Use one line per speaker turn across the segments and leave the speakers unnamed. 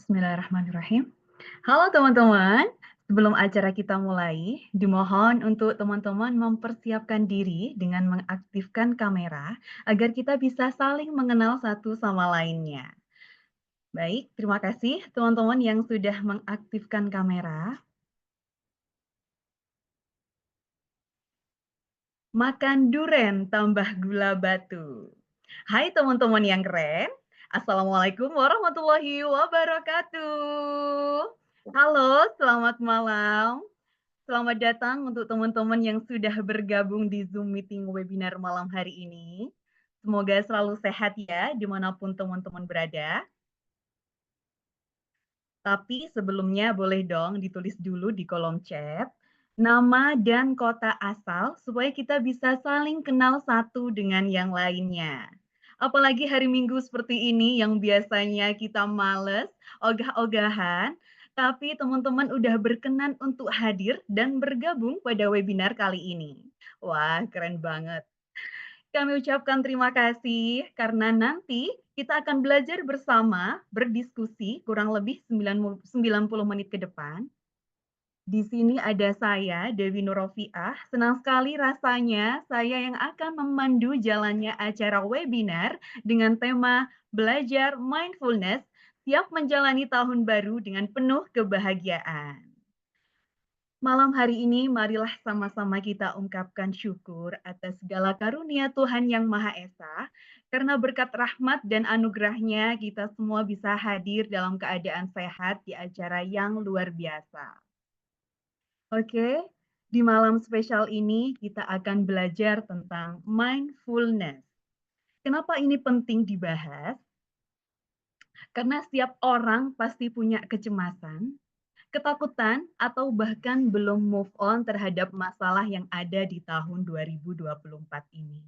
Bismillahirrahmanirrahim. Halo teman-teman, sebelum acara kita mulai, dimohon untuk teman-teman mempersiapkan diri dengan mengaktifkan kamera agar kita bisa saling mengenal satu sama lainnya. Baik, terima kasih teman-teman yang sudah mengaktifkan kamera. Makan duren tambah gula batu. Hai teman-teman yang keren, Assalamualaikum warahmatullahi wabarakatuh. Halo, selamat malam. Selamat datang untuk teman-teman yang sudah bergabung di Zoom meeting webinar malam hari ini. Semoga selalu sehat ya, dimanapun teman-teman berada. Tapi sebelumnya boleh dong ditulis dulu di kolom chat, nama dan kota asal supaya kita bisa saling kenal satu dengan yang lainnya. Apalagi hari Minggu seperti ini yang biasanya kita males, ogah-ogahan, tapi teman-teman udah berkenan untuk hadir dan bergabung pada webinar kali ini. Wah, keren banget. Kami ucapkan terima kasih karena nanti kita akan belajar bersama, berdiskusi kurang lebih 90 menit ke depan. Di sini ada saya, Dewi Nurofiah. Senang sekali rasanya saya yang akan memandu jalannya acara webinar dengan tema Belajar Mindfulness, siap menjalani tahun baru dengan penuh kebahagiaan. Malam hari ini, marilah sama-sama kita ungkapkan syukur atas segala karunia Tuhan Yang Maha Esa, karena berkat rahmat dan anugerahnya kita semua bisa hadir dalam keadaan sehat di acara yang luar biasa. Oke, di malam spesial ini kita akan belajar tentang mindfulness. Kenapa ini penting dibahas? Karena setiap orang pasti punya kecemasan, ketakutan, atau bahkan belum move on terhadap masalah yang ada di tahun 2024 ini.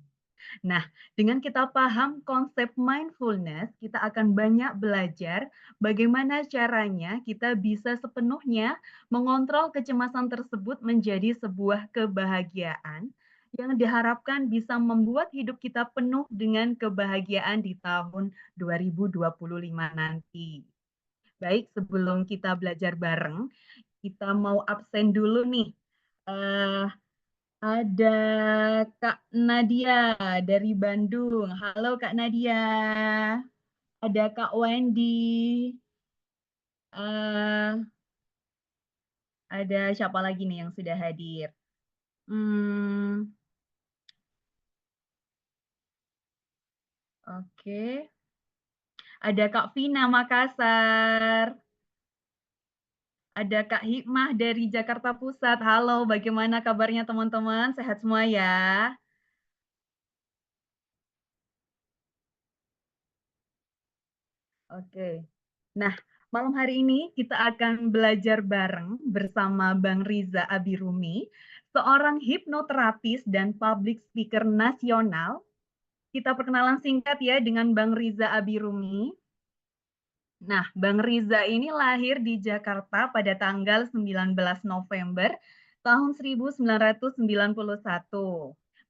Nah, dengan kita paham konsep mindfulness, kita akan banyak belajar bagaimana caranya kita bisa sepenuhnya mengontrol kecemasan tersebut menjadi sebuah kebahagiaan yang diharapkan bisa membuat hidup kita penuh dengan kebahagiaan di tahun 2025 nanti. Baik, sebelum kita belajar bareng, kita mau absen dulu nih. Eh, ada Kak Nadia dari Bandung. Halo Kak Nadia. Ada Kak Wendy. Eh, ada siapa lagi nih yang sudah hadir? Hmm, oke. Ada Kak Vina Makassar. Ada Kak Hikmah dari Jakarta Pusat. Halo, bagaimana kabarnya teman-teman? Sehat semua ya? Oke. Nah, malam hari ini kita akan belajar bareng bersama Bang Riza Abirumi, seorang hipnoterapis dan public speaker nasional. Kita perkenalan singkat ya dengan Bang Riza Abirumi. Nah, Bang Riza ini lahir di Jakarta pada tanggal 19 November tahun 1991.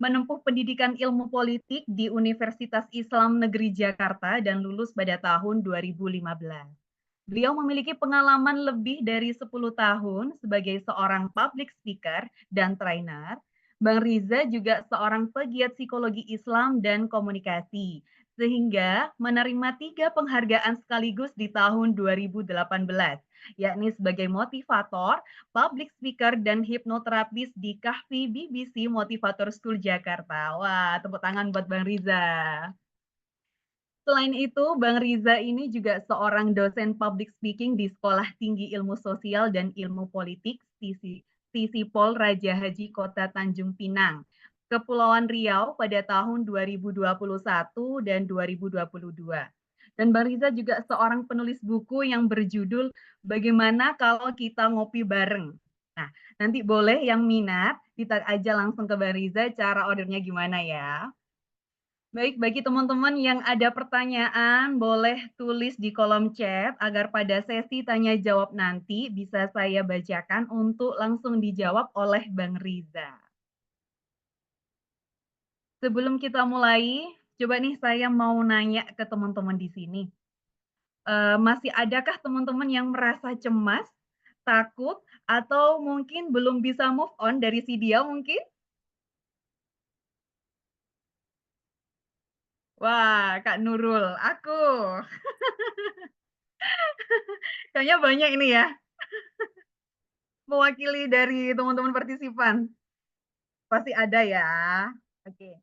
Menempuh pendidikan ilmu politik di Universitas Islam Negeri Jakarta dan lulus pada tahun 2015. Beliau memiliki pengalaman lebih dari 10 tahun sebagai seorang public speaker dan trainer. Bang Riza juga seorang pegiat psikologi Islam dan komunikasi, sehingga menerima 3 penghargaan sekaligus di tahun 2018, yakni sebagai motivator, public speaker, dan hipnoterapis di Kahfi BBC Motivator School Jakarta. Wah, tepuk tangan buat Bang Riza. Selain itu, Bang Riza ini juga seorang dosen public speaking di Sekolah Tinggi Ilmu Sosial dan Ilmu Politik Sisipol Raja Haji Kota Tanjung Pinang, Kepulauan Riau pada tahun 2021 dan 2022. Dan Bang Riza juga seorang penulis buku yang berjudul Bagaimana Kalau Kita Ngopi Bareng. Nah, nanti boleh yang minat, kita aja langsung ke Bang Riza, cara ordernya gimana ya. Baik, bagi teman-teman yang ada pertanyaan, boleh tulis di kolom chat agar pada sesi tanya jawab nanti bisa saya bacakan untuk langsung dijawab oleh Bang Riza. Sebelum kita mulai, coba nih saya mau nanya ke teman-teman di sini. Masih adakah teman-teman yang merasa cemas, takut, atau mungkin belum bisa move on dari si dia mungkin? Wah, Kak Nurul, aku. Kayaknya banyak ini ya, mewakili dari teman-teman partisipan. Pasti ada ya. Oke.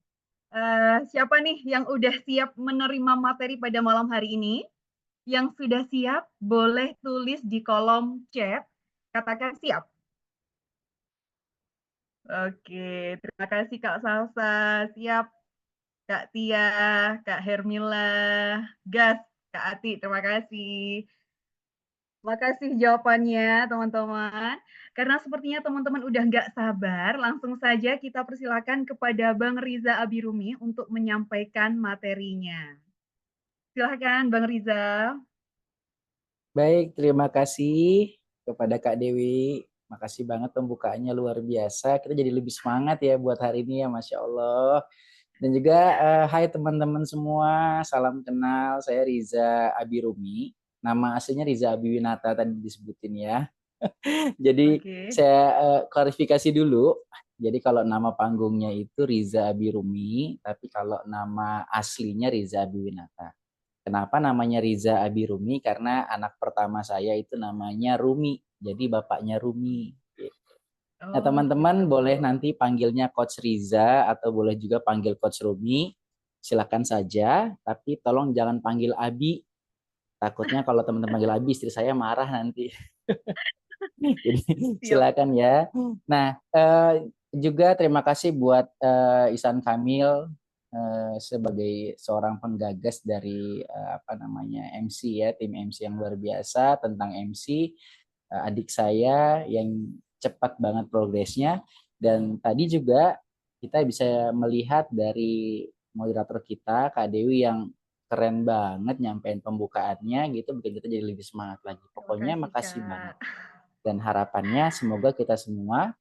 Siapa nih yang udah siap menerima materi pada malam hari ini? Yang sudah siap boleh tulis di kolom chat, katakan siap. Oke, terima kasih Kak Salsa, siap Kak Tia, Kak Hermila, gas Kak Ati, terima kasih. Makasih jawabannya teman-teman. Karena sepertinya teman-teman udah nggak sabar, langsung saja kita persilakan kepada Bang Riza Abirumi untuk menyampaikan materinya. Silahkan Bang Riza.
Baik, terima kasih kepada Kak Dewi. Makasih banget pembukaannya luar biasa. Kita jadi lebih semangat ya buat hari ini ya, Masya Allah. Dan juga hai teman-teman semua, salam kenal. Saya Riza Abirumi. Nama aslinya Riza Abiwinata tadi disebutin ya. Jadi
Oke.
saya klarifikasi dulu. Jadi kalau nama panggungnya itu Riza Abirumi, tapi kalau nama aslinya Riza Abiwinata. Kenapa namanya Riza Abirumi? Karena anak pertama saya itu namanya Rumi. Jadi bapaknya Rumi. Nah,
Oh gitu.
teman-teman boleh nanti panggilnya Coach Riza atau boleh juga panggil Coach Rumi. Silakan saja, tapi tolong jangan panggil Abi. Takutnya kalau teman-teman panggil Abi, istri saya marah nanti. Jadi
Siap.
silakan ya. Nah, juga terima kasih buat Isan Kamil sebagai seorang penggagas dari apa namanya MC ya, tim MC yang luar biasa tentang MC. Adik saya yang cepat banget progresnya, dan tadi juga kita bisa melihat dari moderator kita Kak Dewi yang keren banget nyampein pembukaannya gitu, bikin kita jadi lebih semangat lagi.
Terima
Pokoknya
kasih
makasih banget.
Kak.
Dan harapannya semoga kita semua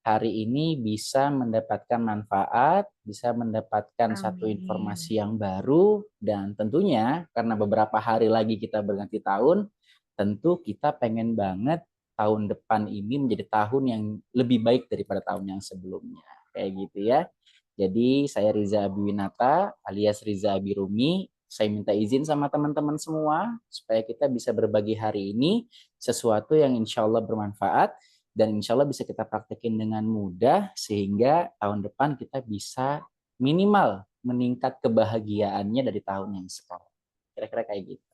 hari ini bisa mendapatkan manfaat, bisa mendapatkan satu
Amin.
informasi yang baru, dan tentunya karena beberapa hari lagi kita berganti tahun, tentu kita pengen banget tahun depan ini menjadi tahun yang lebih baik daripada tahun yang sebelumnya. Kayak gitu ya. Jadi saya Riza Abiwinata alias Riza Abirumi. Saya minta izin sama teman-teman semua supaya kita bisa berbagi hari ini sesuatu yang insya Allah bermanfaat dan insya Allah bisa kita praktekin dengan mudah sehingga tahun depan kita bisa minimal meningkat kebahagiaannya dari tahun yang sekarang. Kira-kira kayak gitu.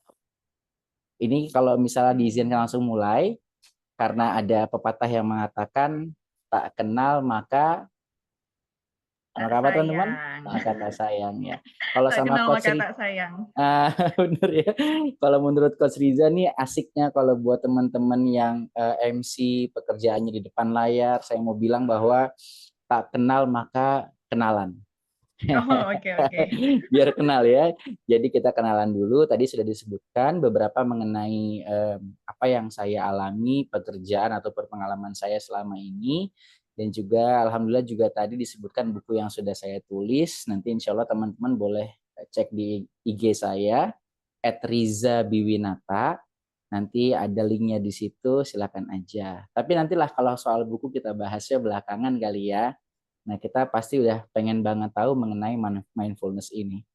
Ini kalau misalnya diizinkan
Oke.
langsung mulai, karena ada pepatah yang mengatakan tak kenal maka
Tak
apa teman-teman?
sayang.
Maka tak sayang ya. Kalau
Tak
sama
kenal
Coach
maka tak sayang.
bener ya. Kalau menurut Coach Riza nih asiknya kalau buat teman-teman yang MC pekerjaannya di depan layar, saya mau bilang bahwa tak kenal maka kenalan.
Oh, oke oke.
Biar kenal ya. Jadi kita kenalan dulu. Tadi sudah disebutkan beberapa mengenai apa yang saya alami, pekerjaan atau pengalaman saya selama ini. Dan juga Alhamdulillah juga tadi disebutkan buku yang sudah saya tulis. Nanti insya Allah teman-teman boleh cek di IG saya, @riza_biwinata. Nanti ada linknya di situ, silakan aja. Tapi nantilah kalau soal buku kita bahasnya belakangan kali ya. Nah, kita pasti udah pengen banget tahu mengenai mindfulness ini.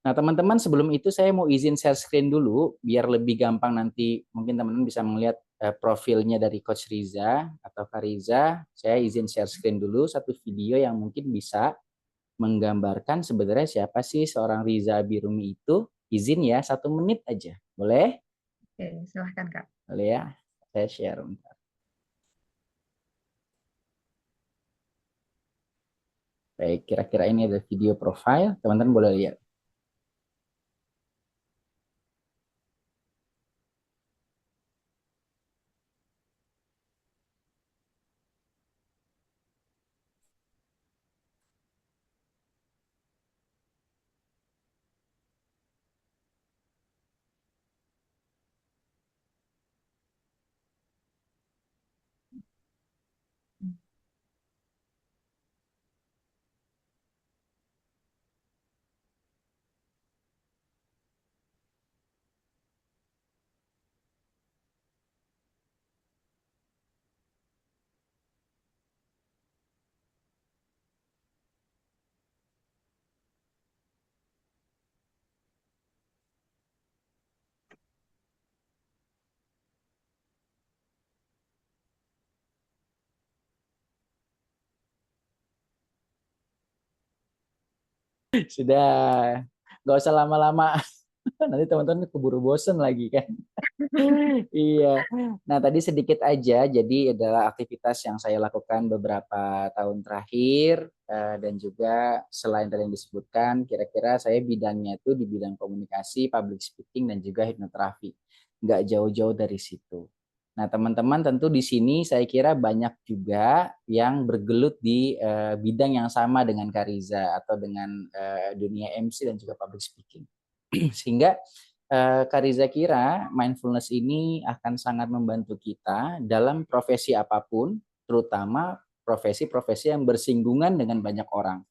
Nah, teman-teman, sebelum itu saya mau izin share screen dulu, biar lebih gampang nanti mungkin teman-teman bisa melihat profilnya dari Coach Riza atau Kariza. Saya izin share screen dulu satu video yang mungkin bisa menggambarkan sebenarnya siapa sih seorang Riza Birumi itu. Izin ya, 1 menit aja. Boleh?
Oke, silahkan Kak.
Boleh ya? Saya share. Baik, kira-kira ini ada video profile. Teman-teman boleh lihat. Sudah, nggak usah lama-lama. Nanti teman-teman keburu bosen lagi kan. Iya. Nah, tadi sedikit aja. Jadi adalah aktivitas yang saya lakukan beberapa tahun terakhir dan juga selain tadi yang disebutkan, kira-kira saya bidangnya itu di bidang komunikasi, public speaking dan juga hipnoterapi. Nggak jauh-jauh dari situ. Nah, teman-teman tentu di sini saya kira banyak juga yang bergelut di bidang yang sama dengan Kariza atau dengan dunia MC dan juga public speaking. Sehingga Kak Riza kira mindfulness ini akan sangat membantu kita dalam profesi apapun, terutama profesi-profesi yang bersinggungan dengan banyak orang.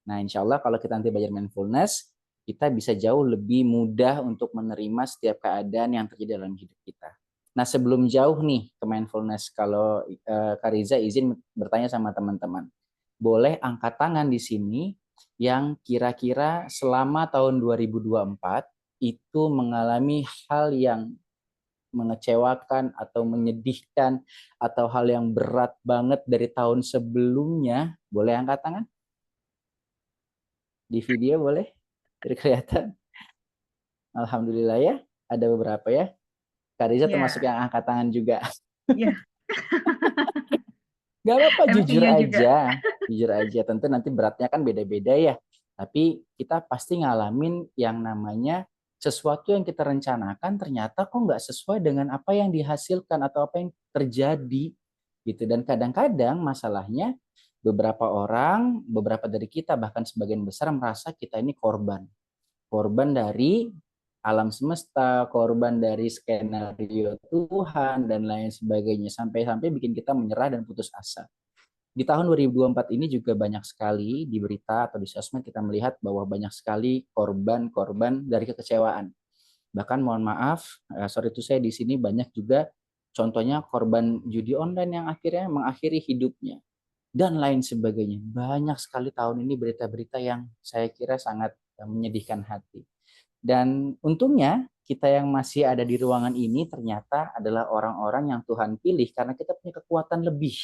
Nah, insya Allah kalau kita nanti belajar mindfulness, kita bisa jauh lebih mudah untuk menerima setiap keadaan yang terjadi dalam hidup kita. Nah, sebelum jauh nih ke mindfulness, kalau Kak Riza izin bertanya sama teman-teman, boleh angkat tangan di sini yang kira-kira selama tahun 2024 itu mengalami hal yang mengecewakan atau menyedihkan atau hal yang berat banget dari tahun sebelumnya, boleh angkat tangan? Di video boleh? Kelihatan? Alhamdulillah ya, ada beberapa ya. Kak Riza termasuk
Ya,
yang angkat tangan juga.
ya,
Gak apa-apa, jujur
MC-nya juga.
aja. Jujur aja, tentu nanti beratnya kan beda-beda ya. Tapi kita pasti ngalamin yang namanya sesuatu yang kita rencanakan ternyata kok nggak sesuai dengan apa yang dihasilkan atau apa yang terjadi gitu. Dan kadang-kadang masalahnya beberapa orang, beberapa dari kita bahkan sebagian besar merasa kita ini korban. Korban dari alam semesta, korban dari skenario Tuhan dan lain sebagainya sampai-sampai bikin kita menyerah dan putus asa. Di tahun 2024 ini juga banyak sekali di berita atau di sosmed kita melihat bahwa banyak sekali korban-korban dari kekecewaan. Bahkan mohon maaf, sorry itu saya di sini banyak juga contohnya korban judi online yang akhirnya mengakhiri hidupnya dan lain sebagainya. Banyak sekali tahun ini berita-berita yang saya kira sangat menyedihkan hati. Dan untungnya kita yang masih ada di ruangan ini ternyata adalah orang-orang yang Tuhan pilih karena kita punya kekuatan lebih.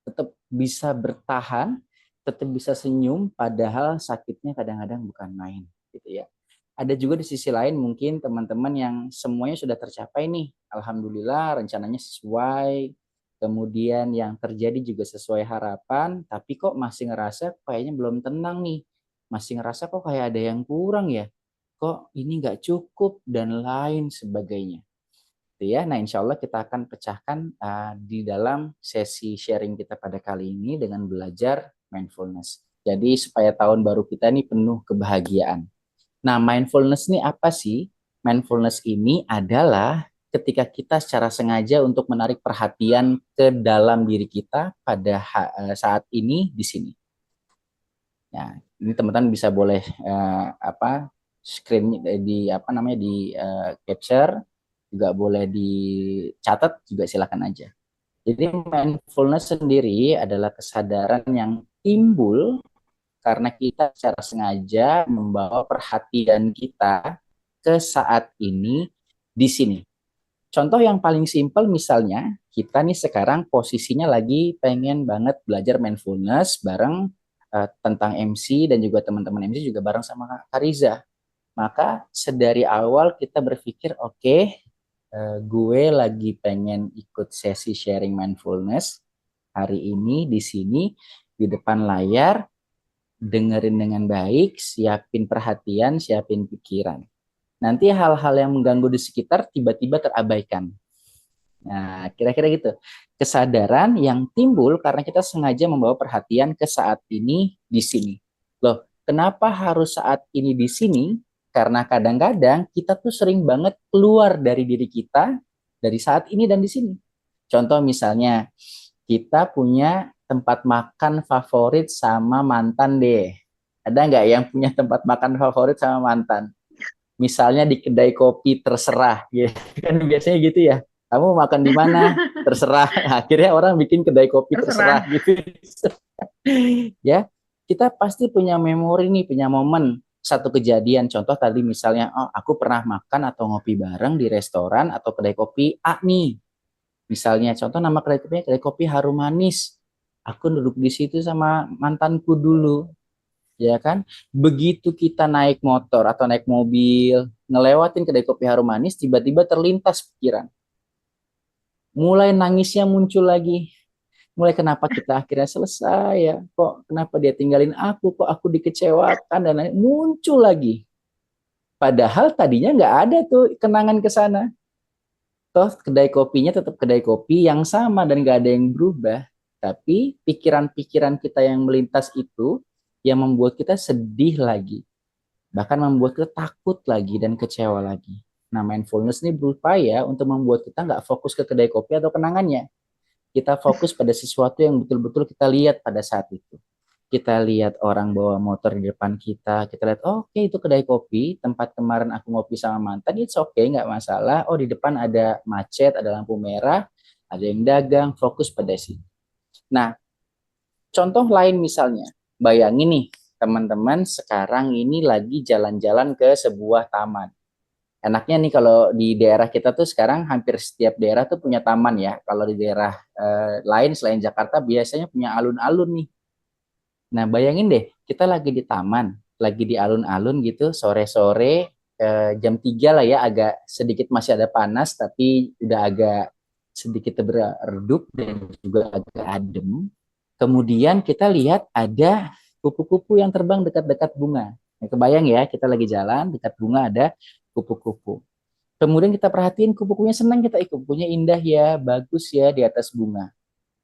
Tetap bisa bertahan, tetap bisa senyum padahal sakitnya kadang-kadang bukan main gitu ya. Ada juga di sisi lain mungkin teman-teman yang semuanya sudah tercapai nih. Alhamdulillah rencananya sesuai, kemudian yang terjadi juga sesuai harapan, tapi kok masih ngerasa kayaknya belum tenang nih. Masih ngerasa kok kayak ada yang kurang ya, kok ini nggak cukup dan lain sebagainya. Gitu ya. Nah, insya Allah kita akan pecahkan di dalam sesi sharing kita pada kali ini dengan belajar mindfulness. Jadi supaya tahun baru kita ini penuh kebahagiaan. Nah, mindfulness ini apa sih? Mindfulness ini adalah ketika kita secara sengaja untuk menarik perhatian ke dalam diri kita pada saat ini di sini. Nah, ini teman-teman bisa boleh screen di apa namanya di capture, juga boleh dicatat juga silakan aja. Jadi mindfulness sendiri adalah kesadaran yang timbul karena kita secara sengaja membawa perhatian kita ke saat ini di sini. Contoh yang paling simpel misalnya, kita nih sekarang posisinya lagi pengen banget belajar mindfulness bareng tentang MC dan juga teman-teman MC juga bareng sama Kariza. Maka sedari awal kita berpikir, oke, gue lagi pengen ikut sesi sharing mindfulness hari ini di sini di depan layar, dengerin dengan baik, siapin perhatian, siapin pikiran. Nanti hal-hal yang mengganggu di sekitar tiba-tiba terabaikan. Nah, kira-kira gitu. Kesadaran yang timbul karena kita sengaja membawa perhatian ke saat ini di sini. Loh, kenapa harus saat ini di sini? Karena kadang-kadang kita tuh sering banget keluar dari diri kita dari saat ini dan di sini. Contoh misalnya, kita punya tempat makan favorit sama mantan deh. Ada nggak yang punya tempat makan favorit sama mantan? Misalnya di kedai kopi terserah, ya kan biasanya gitu ya. Kamu makan di mana? Terserah. Akhirnya orang bikin kedai kopi terserah
Terserah.
gitu. Ya, kita pasti punya memori nih, punya momen satu kejadian. Contoh tadi misalnya, oh aku pernah makan atau ngopi bareng di restoran atau kedai kopi A nih. Misalnya, contoh nama kedai kopi Harum Manis. Aku duduk di situ sama mantanku dulu. ya kan? Begitu kita naik motor atau naik mobil, ngelewatin kedai kopi harum manis, tiba-tiba terlintas pikiran. Mulai nangisnya muncul lagi. Mulai kenapa kita akhirnya selesai ya? Kok kenapa dia tinggalin aku? Kok aku dikecewakan dan lain muncul lagi. Padahal tadinya nggak ada tuh kenangan ke sana. Toh kedai kopinya tetap kedai kopi yang sama dan nggak ada yang berubah. Tapi pikiran-pikiran kita yang melintas itu yang membuat kita sedih lagi. Bahkan membuat kita takut lagi dan kecewa lagi. Nah, mindfulness ini berupaya untuk membuat kita nggak fokus ke kedai kopi atau kenangannya. Kita fokus pada sesuatu yang betul-betul kita lihat pada saat itu. Kita lihat orang bawa motor di depan kita lihat, oh, oke, itu kedai kopi, tempat kemarin aku ngopi sama mantan, it's okay, nggak masalah. Oh, di depan ada macet, ada lampu merah, ada yang dagang, fokus pada situ. Nah, contoh lain misalnya, bayangin nih, teman-teman sekarang ini lagi jalan-jalan ke sebuah taman. Enaknya nih kalau di daerah kita tuh sekarang hampir setiap daerah tuh punya taman ya. Kalau di daerah lain selain Jakarta biasanya punya alun-alun nih. Nah, bayangin deh, kita lagi di taman, lagi di alun-alun gitu, sore-sore, jam 3 lah ya, agak sedikit masih ada panas, tapi udah agak sedikit redup dan juga agak adem. Kemudian kita lihat ada kupu-kupu yang terbang dekat-dekat bunga. Nah, kebayang ya, kita lagi jalan, dekat bunga ada kupu-kupu. Kemudian kita perhatiin kupu-kupunya senang kita, kupu-kupunya indah ya, bagus ya di atas bunga.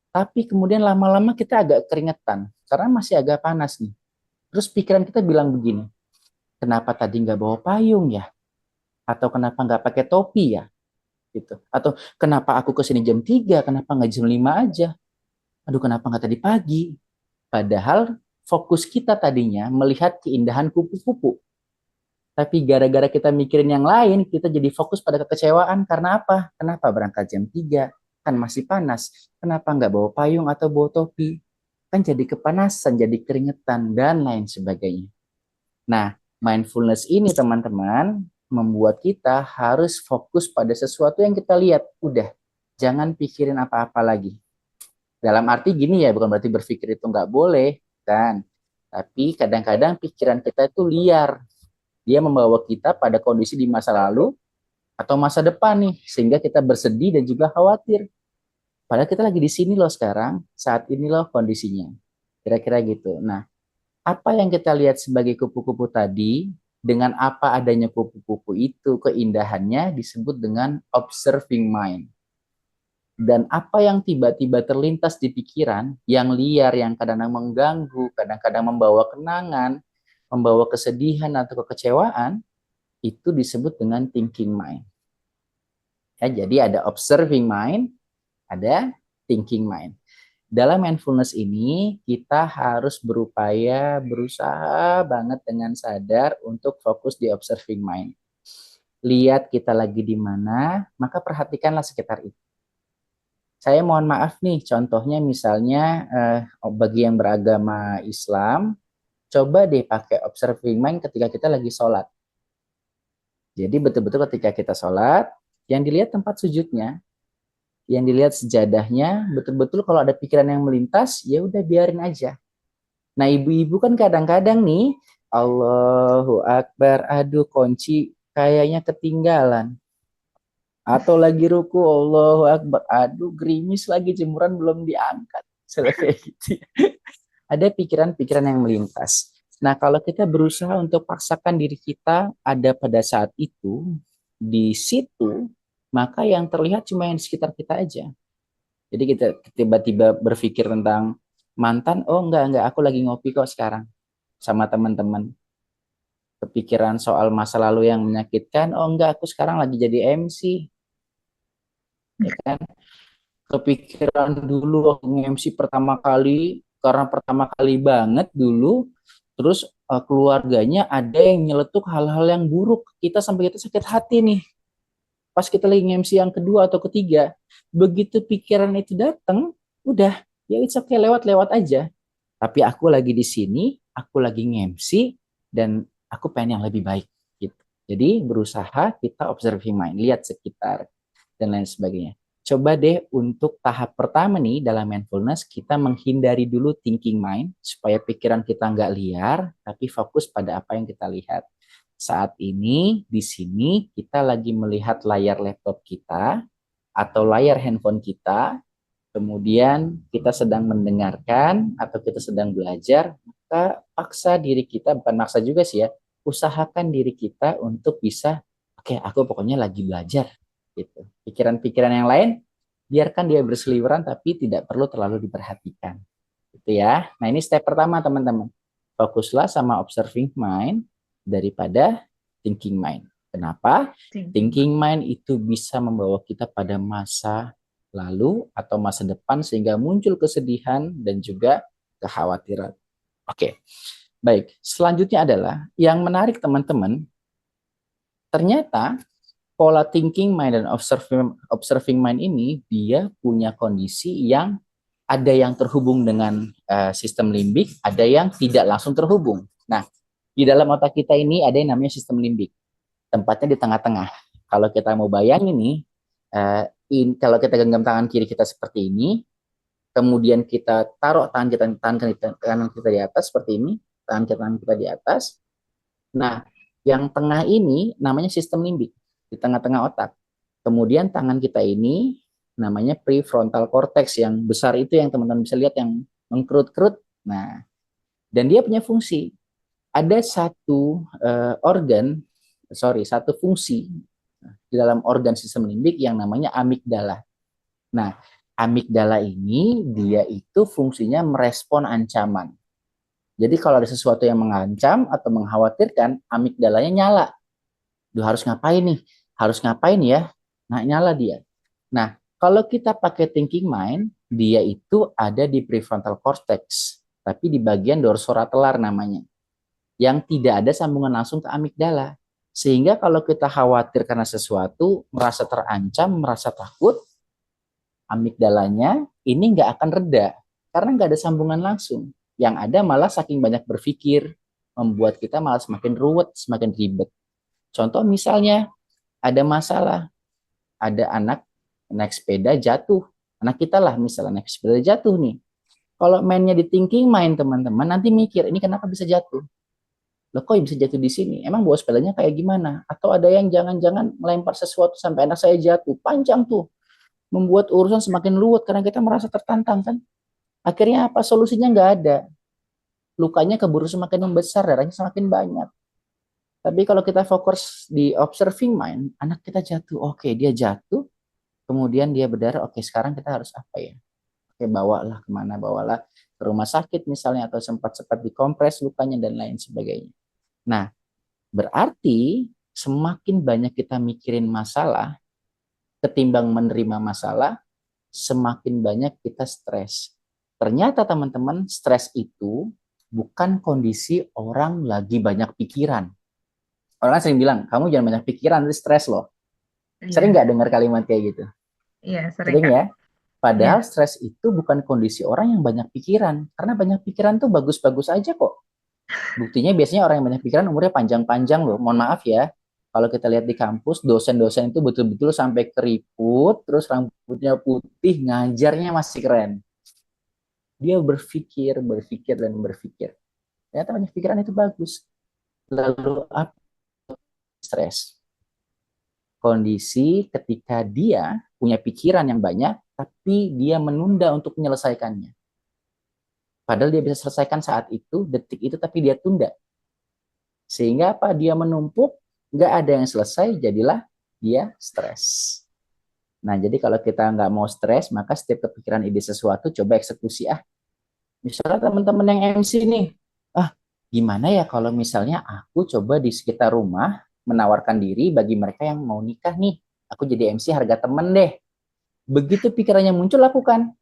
Tapi kemudian lama-lama kita agak keringetan karena masih agak panas nih. Terus pikiran kita bilang begini, kenapa tadi nggak bawa payung ya? Atau kenapa nggak pakai topi ya? Gitu. Atau kenapa aku kesini jam 3? Kenapa nggak jam 5 aja? Aduh, kenapa nggak tadi pagi? Padahal fokus kita tadinya melihat keindahan kupu-kupu. Tapi gara-gara kita mikirin yang lain, kita jadi fokus pada kekecewaan. Karena apa? Kenapa berangkat jam 3? Kan masih panas. Kenapa nggak bawa payung atau bawa topi? Kan jadi kepanasan, jadi keringetan, dan lain sebagainya. Nah, mindfulness ini teman-teman membuat kita harus fokus pada sesuatu yang kita lihat. Udah, jangan pikirin apa-apa lagi. Dalam arti gini ya, bukan berarti berpikir itu nggak boleh, kan? Tapi kadang-kadang pikiran kita itu liar. Dia membawa kita pada kondisi di masa lalu atau masa depan nih, sehingga kita bersedih dan juga khawatir. Padahal kita lagi di sini loh sekarang, saat ini loh kondisinya. Kira-kira gitu. Nah, apa yang kita lihat sebagai kupu-kupu tadi, dengan apa adanya kupu-kupu itu, keindahannya disebut dengan observing mind. Dan apa yang tiba-tiba terlintas di pikiran, yang liar, yang kadang-kadang mengganggu, kadang-kadang membawa kenangan, membawa kesedihan atau kekecewaan, itu disebut dengan thinking mind. Ya, jadi ada observing mind, ada thinking mind. Dalam mindfulness ini, kita harus berusaha banget dengan sadar untuk fokus di observing mind. Lihat kita lagi di mana, maka perhatikanlah sekitar itu. Saya mohon maaf nih, contohnya misalnya bagi yang beragama Islam, coba deh pakai observing mind ketika kita lagi sholat. Jadi betul-betul ketika kita sholat, yang dilihat tempat sujudnya, yang dilihat sejadahnya, betul-betul kalau ada pikiran yang melintas, ya udah biarin aja. Nah, ibu-ibu kan kadang-kadang nih, Allahu Akbar, aduh kunci kayaknya ketinggalan. Atau lagi ruku, Allahu Akbar, aduh gerimis lagi jemuran belum diangkat. Selesai gitu. Ada pikiran-pikiran yang melintas. Nah, kalau kita berusaha untuk paksakan diri kita ada pada saat itu, di situ, maka yang terlihat cuma yang di sekitar kita aja. Jadi kita tiba-tiba berpikir tentang mantan, oh enggak, aku lagi ngopi kok sekarang sama teman-teman. Kepikiran soal masa lalu yang menyakitkan, oh enggak, aku sekarang lagi jadi MC. Ya kan? Kepikiran dulu waktu MC pertama kali, karena pertama kali banget dulu, terus keluarganya ada yang nyeletuk hal-hal yang buruk, kita sampai kita sakit hati nih. Pas kita lagi MC yang kedua atau ketiga, begitu pikiran itu datang, udah, ya it's okay, lewat-lewat aja. Tapi aku lagi di sini, aku lagi nge-MC, dan aku pengen yang lebih baik. Gitu. Jadi berusaha kita observing mind, lihat sekitar, dan lain sebagainya. coba deh untuk tahap pertama nih dalam mindfulness, kita menghindari dulu thinking mind, supaya pikiran kita nggak liar, tapi fokus pada apa yang kita lihat. Saat ini, di sini, kita lagi melihat layar laptop kita, atau layar handphone kita, kemudian kita sedang mendengarkan, atau kita sedang belajar, maka paksa diri kita, bukan maksa juga sih ya, usahakan diri kita untuk bisa, oke, aku pokoknya lagi belajar, gitu. Pikiran-pikiran yang lain biarkan dia berseliweran tapi tidak perlu terlalu diperhatikan, gitu ya. Nah, ini step pertama teman-teman, fokuslah sama observing mind daripada thinking mind. Kenapa? Thinking mind itu bisa membawa kita pada masa lalu atau masa depan sehingga muncul kesedihan dan juga kekhawatiran. Oke, baik. Selanjutnya adalah yang menarik teman-teman, ternyata pola thinking mind dan observing mind ini dia punya kondisi yang ada yang terhubung dengan sistem limbik, ada yang tidak langsung terhubung. Nah, di dalam otak kita ini ada yang namanya sistem limbik, tempatnya di tengah-tengah. Kalau kita mau bayangin nih, kalau kita genggam tangan kiri kita seperti ini, kemudian kita taruh tangan kanan kita di atas seperti ini, tangan kita di atas. Nah, yang tengah ini namanya sistem limbik, di tengah-tengah otak. Kemudian tangan kita ini namanya prefrontal cortex, yang besar itu yang teman-teman bisa lihat yang mengkerut-kerut. Nah, dan dia punya fungsi. Ada satu fungsi di dalam organ sistem limbik yang namanya amigdala. Nah, amigdala ini dia itu fungsinya merespon ancaman. Jadi kalau ada sesuatu yang mengancam atau mengkhawatirkan, amigdalanya nyala. Duh, harus ngapain nih? Harus ngapain ya? Nah, nyala dia. Nah, kalau kita pakai thinking mind, dia itu ada di prefrontal cortex, tapi di bagian dorsolateral namanya, yang tidak ada sambungan langsung ke amigdala. Sehingga kalau kita khawatir karena sesuatu, merasa terancam, merasa takut, amigdalanya ini nggak akan reda karena nggak ada sambungan langsung. Yang ada malah saking banyak berpikir, membuat kita malah semakin ruwet, semakin ribet. Contoh misalnya ada masalah, ada anak naik sepeda jatuh, anak kita lah misalnya naik sepeda jatuh nih. Kalau mainnya di thinking mind teman-teman, nanti mikir ini kenapa bisa jatuh? Loh kok bisa jatuh di sini? Emang bawa sepedanya kayak gimana? Atau ada yang jangan-jangan melempar sesuatu sampai anak saya jatuh, panjang tuh, membuat urusan semakin ruwet karena kita merasa tertantang kan. Akhirnya apa? Solusinya nggak ada. Lukanya keburu semakin membesar, darahnya semakin banyak. Tapi kalau kita fokus di observing mind, anak kita jatuh, oke dia jatuh, kemudian dia berdarah, oke sekarang kita harus apa ya? Oke bawalah kemana, bawalah ke rumah sakit misalnya, atau sempat-sempat dikompres lukanya dan lain sebagainya. Nah, berarti semakin banyak kita mikirin masalah, ketimbang menerima masalah, semakin banyak kita stres. Ternyata teman-teman, stres itu bukan kondisi orang lagi banyak pikiran. Orang sering bilang, kamu jangan banyak pikiran, nanti stres loh. Sering nggak dengar kalimat kayak gitu?
Iya, sering
Sering
Kak.
ya? Padahal
Iya.
stres itu bukan kondisi orang yang banyak pikiran. Karena banyak pikiran tuh bagus-bagus aja kok. Buktinya biasanya orang yang banyak pikiran umurnya panjang-panjang loh. Mohon maaf ya, kalau kita lihat di kampus, dosen-dosen itu betul-betul sampai keriput, terus rambutnya putih, ngajarnya masih keren. Dia berpikir, berpikir, dan berpikir. Ternyata banyak pikiran itu bagus. Lalu apa? Stres. Kondisi ketika dia punya pikiran yang banyak, tapi dia menunda untuk menyelesaikannya. Padahal dia bisa selesaikan saat itu, detik itu, tapi dia tunda. Sehingga apa? Dia menumpuk, nggak ada yang selesai, jadilah dia stres. Nah, jadi kalau kita nggak mau stres, maka setiap kepikiran ide sesuatu, coba eksekusi. Misalnya teman-teman yang MC nih, gimana ya kalau misalnya aku coba di sekitar rumah menawarkan diri bagi mereka yang mau nikah nih. Aku jadi MC harga temen deh. Begitu pikirannya muncul, lakukan.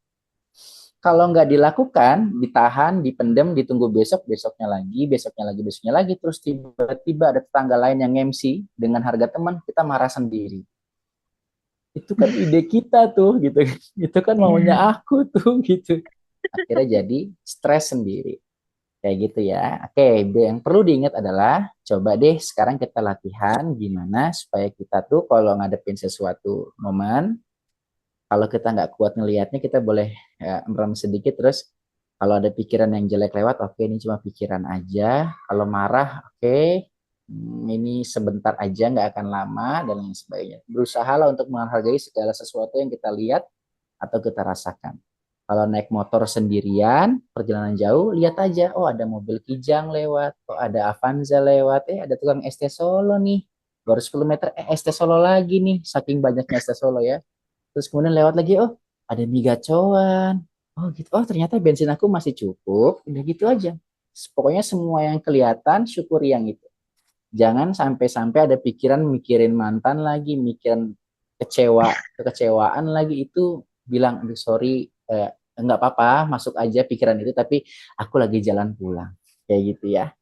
Kalau nggak dilakukan, ditahan, dipendem, ditunggu besok, besoknya lagi, besoknya lagi, besoknya lagi, terus tiba-tiba ada tetangga lain yang MC dengan harga teman, kita marah sendiri. Itu kan ide kita tuh, gitu. Itu kan maunya
Iya.
aku tuh, gitu. Akhirnya jadi stres sendiri. Kayak gitu ya. Oke, yang perlu diingat adalah coba deh sekarang kita latihan gimana supaya kita tuh kalau ngadepin sesuatu momen, Kalau kita nggak kuat ngelihatnya, kita boleh merem sedikit, terus kalau ada pikiran yang jelek lewat, oke, ini cuma pikiran aja. Kalau marah, oke, ini sebentar aja, nggak akan lama, dan lain sebagainya. Berusahalah untuk menghargai segala sesuatu yang kita lihat atau kita rasakan. Kalau naik motor sendirian, perjalanan jauh, lihat aja, oh ada mobil Kijang lewat, oh ada Avanza lewat, ada tukang ST Solo nih, baru 10 meter, ST Solo lagi nih, saking banyaknya ST Solo ya. Terus kemudian lewat lagi, oh ada mie gacoan, oh gitu, oh ternyata bensin aku masih cukup, udah gitu aja. Pokoknya semua yang kelihatan, syukuri yang itu. Jangan sampai-sampai ada pikiran mikirin mantan lagi, mikirin kekecewaan lagi, itu bilang, aduh sorry, nggak apa-apa, masuk aja pikiran itu, tapi aku lagi jalan pulang. Kayak gitu ya.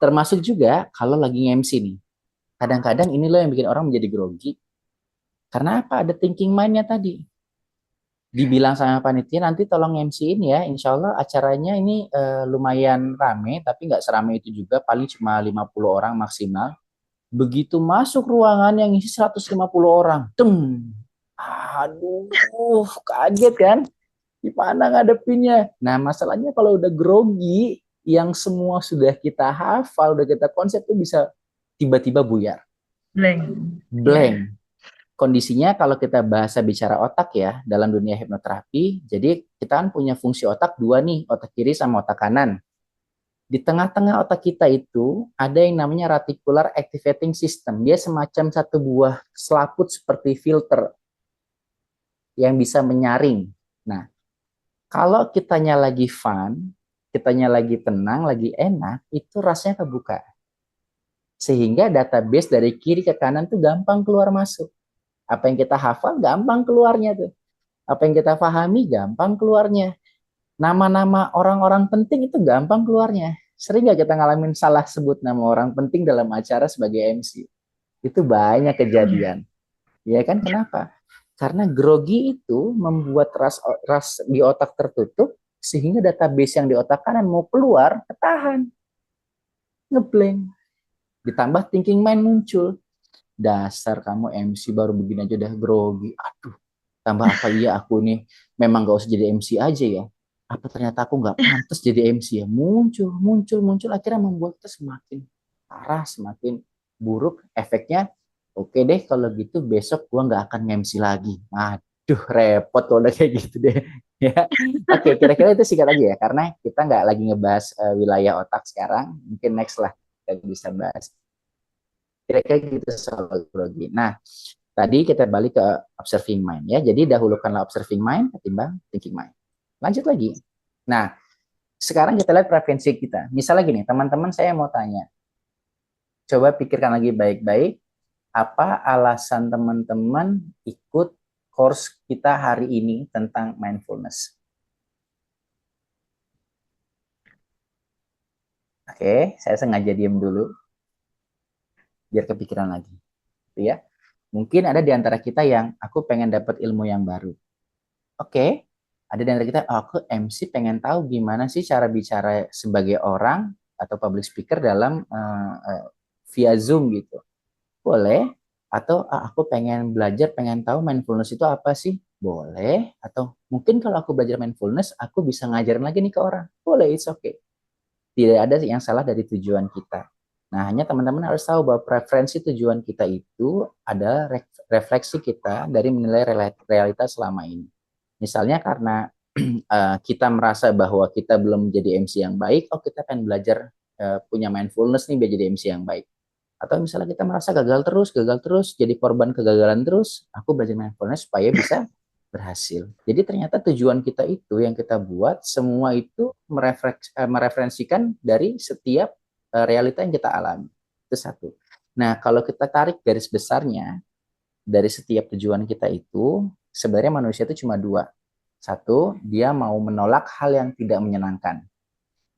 Termasuk juga kalau lagi MC nih. Kadang-kadang ini loh yang bikin orang menjadi grogi. Karena apa? Ada thinking mind-nya tadi. Dibilang sama panitia, nanti tolong MC-in ya, insya Allah acaranya ini lumayan rame, tapi nggak serame itu juga, paling cuma 50 orang maksimal. Begitu masuk ruangan yang isi 150 orang, aduh, kaget kan? Gimana ngadepinnya? Nah, masalahnya kalau udah grogi, yang semua sudah kita hafal, udah kita konsep, itu bisa tiba-tiba buyar,
Blank. Ya.
blank. Kondisinya kalau kita bahasa bicara otak ya, dalam dunia hipnoterapi, jadi kita kan punya fungsi otak dua nih, otak kiri sama otak kanan. Di tengah-tengah otak kita itu ada yang namanya reticular activating system. Dia semacam satu buah selaput seperti filter yang bisa menyaring. Nah, kalau kitanya lagi fun, kitanya lagi tenang, lagi enak, itu rasanya kebuka. Sehingga database dari kiri ke kanan tuh gampang keluar masuk. Apa yang kita hafal gampang keluarnya tuh. Apa yang kita pahami gampang keluarnya. Nama-nama orang-orang penting itu gampang keluarnya. Sering nggak kita ngalamin salah sebut nama orang penting dalam acara sebagai MC? Itu banyak
Ya.
kejadian. Ya kan, kenapa? Karena grogi itu membuat ras di otak tertutup, sehingga database yang di otak kanan mau keluar, ketahan. Ngeblank. Ditambah thinking mind muncul. Dasar kamu MC baru begini aja udah grogi. Aduh, tambah apa iya aku nih memang gak usah jadi MC aja ya? Apa ternyata aku nggak pantas jadi MC ya? Muncul, muncul, muncul, akhirnya membuat kita semakin parah, semakin buruk. Efeknya, oke deh kalau gitu besok gua nggak akan MC lagi. Aduh, repot kalau udah kayak gitu deh. Ya, oke, kira-kira itu singkat aja ya, karena kita nggak lagi ngebahas wilayah otak sekarang. Mungkin next lah kita bisa bahas. Kira-kira gitu soal grogi. Nah, tadi kita balik ke observing mind ya. Jadi dahulukanlah observing mind ketimbang thinking mind. Lanjut lagi. Nah, sekarang kita lihat preferensi kita. Misalnya gini, teman-teman saya mau tanya. Coba pikirkan lagi baik-baik. Apa alasan teman-teman ikut course kita hari ini tentang mindfulness? Oke, saya sengaja diam dulu biar kepikiran lagi. Ya. Mungkin ada di antara kita yang aku pengen dapat ilmu yang baru. Oke, ada di antara kita, oh, aku MC pengen tahu gimana sih cara bicara sebagai orang atau public speaker dalam via Zoom gitu. Boleh. Atau aku pengen belajar, pengen tahu mindfulness itu apa sih? Boleh. Atau mungkin kalau aku belajar mindfulness, aku bisa ngajarin lagi nih ke orang. Boleh, it's okay. Tidak ada yang salah dari tujuan kita. Nah, hanya teman-teman harus tahu bahwa preferensi tujuan kita itu adalah refleksi kita dari menilai realitas selama ini. Misalnya karena kita merasa bahwa kita belum menjadi MC yang baik, oh kita pengen belajar punya mindfulness nih biar jadi MC yang baik. Atau misalnya kita merasa gagal terus, jadi korban kegagalan terus, aku belajar mindfulness supaya bisa berhasil. Jadi ternyata tujuan kita itu yang kita buat, semua itu mereferensikan dari setiap realita yang kita alami. Itu satu. Nah, kalau kita tarik garis besarnya, dari setiap tujuan kita itu, sebenarnya manusia itu cuma dua. Satu, dia mau menolak hal yang tidak menyenangkan.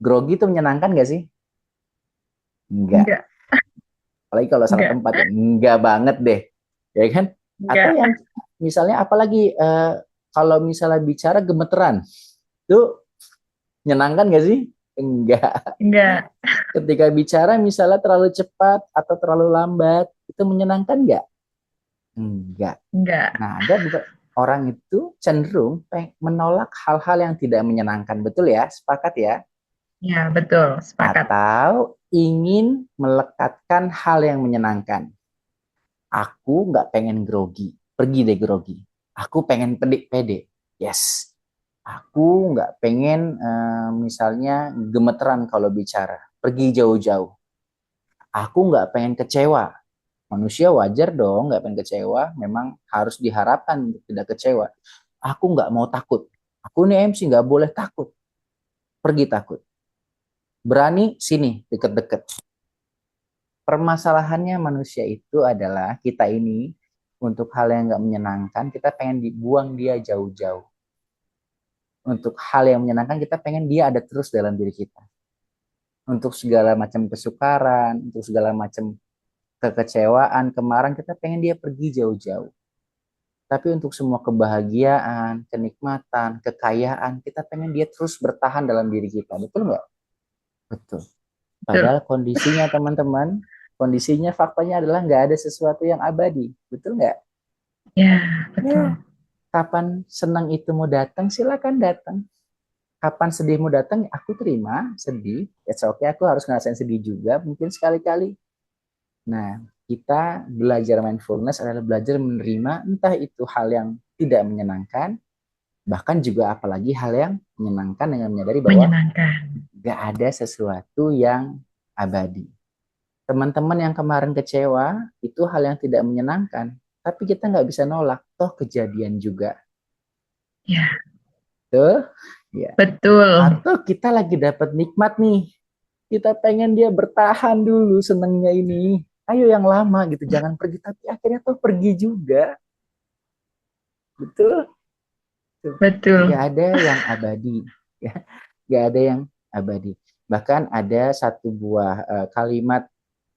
Grogi itu menyenangkan nggak sih? Enggak.
Enggak.
Apalagi kalau salah
Enggak.
tempat ya. Enggak banget deh. Ya kan? Atau
Enggak.
yang misalnya apalagi kalau misalnya bicara gemeteran, itu menyenangkan nggak sih? Enggak.
Enggak.
Ketika bicara misalnya terlalu cepat atau terlalu lambat, itu menyenangkan nggak? Enggak.
Enggak.
Nah, orang itu cenderung menolak hal-hal yang tidak menyenangkan. Betul ya? Sepakat ya?
Ya, betul. Sepakat.
Atau ingin melekatkan hal yang menyenangkan. Aku nggak pengen grogi. Pergi deh grogi. Aku pengen pede. Yes. Aku nggak pengen misalnya gemeteran kalau bicara. Pergi jauh-jauh. Aku nggak pengen kecewa. Manusia wajar dong nggak pengen kecewa. Memang harus diharapkan tidak kecewa. Aku nggak mau takut. Aku nih MC nggak boleh takut. Pergi takut. Berani sini deket-deket. Permasalahannya manusia itu adalah kita ini untuk hal yang nggak menyenangkan kita pengen dibuang dia jauh-jauh. Untuk hal yang menyenangkan kita pengen dia ada terus dalam diri kita. Untuk segala macam kesukaran, untuk segala macam kekecewaan, kemarahan kita pengen dia pergi jauh-jauh. Tapi untuk semua kebahagiaan, kenikmatan, kekayaan, kita pengen dia terus bertahan dalam diri kita. Betul nggak? Betul.
Betul.
Padahal kondisinya teman-teman, kondisinya faktanya adalah nggak ada sesuatu yang abadi. Betul nggak?
Ya,
Ya,
betul.
kapan senang itu mau datang, silakan datang. Kapan sedih mau datang, aku terima, sedih. It's okay, aku harus ngerasain sedih juga, mungkin sekali-kali. Nah, kita belajar mindfulness adalah belajar menerima entah itu hal yang tidak menyenangkan, bahkan juga apalagi hal yang menyenangkan dengan menyadari bahwa
Menyenangkan.
gak ada sesuatu yang abadi. Teman-teman yang kemarin kecewa, itu hal yang tidak menyenangkan. Tapi kita nggak bisa nolak, toh kejadian juga.
Ya,
Tuh, ya.
betul.
Atau kita lagi dapat nikmat nih, kita pengen dia bertahan dulu senengnya ini. Ayo yang lama gitu, jangan pergi. Tapi akhirnya tuh pergi juga. Betul? Tuh.
Betul.
Gak ada yang abadi. Ya. Gak ada yang abadi. Bahkan ada satu buah kalimat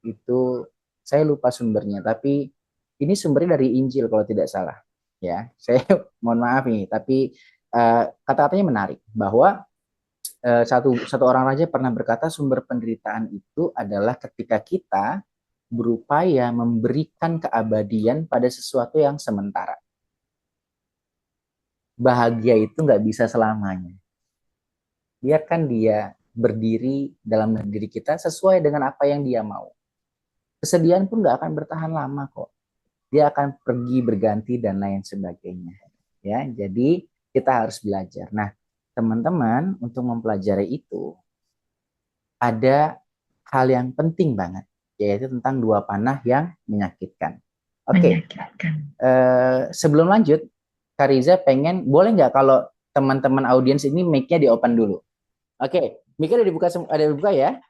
itu, saya lupa sumbernya, tapi ini sumbernya dari Injil kalau tidak salah. Ya, saya mohon maaf nih, tapi kata-katanya menarik bahwa satu orang raja pernah berkata sumber penderitaan itu adalah ketika kita berupaya memberikan keabadian pada sesuatu yang sementara. Bahagia itu nggak bisa selamanya. Biarkan dia berdiri dalam diri kita sesuai dengan apa yang dia mau. Kesedihan pun nggak akan bertahan lama kok. Dia akan pergi berganti dan lain sebagainya. Ya, jadi kita harus belajar. Nah, teman-teman untuk mempelajari itu ada hal yang penting banget, yaitu tentang dua panah yang menyakitkan. Oke,
Menyakitkan.
sebelum lanjut, Kariza pengen, boleh nggak kalau teman-teman audiens ini mic-nya di open dulu? Oke, mic-nya ada dibuka ya?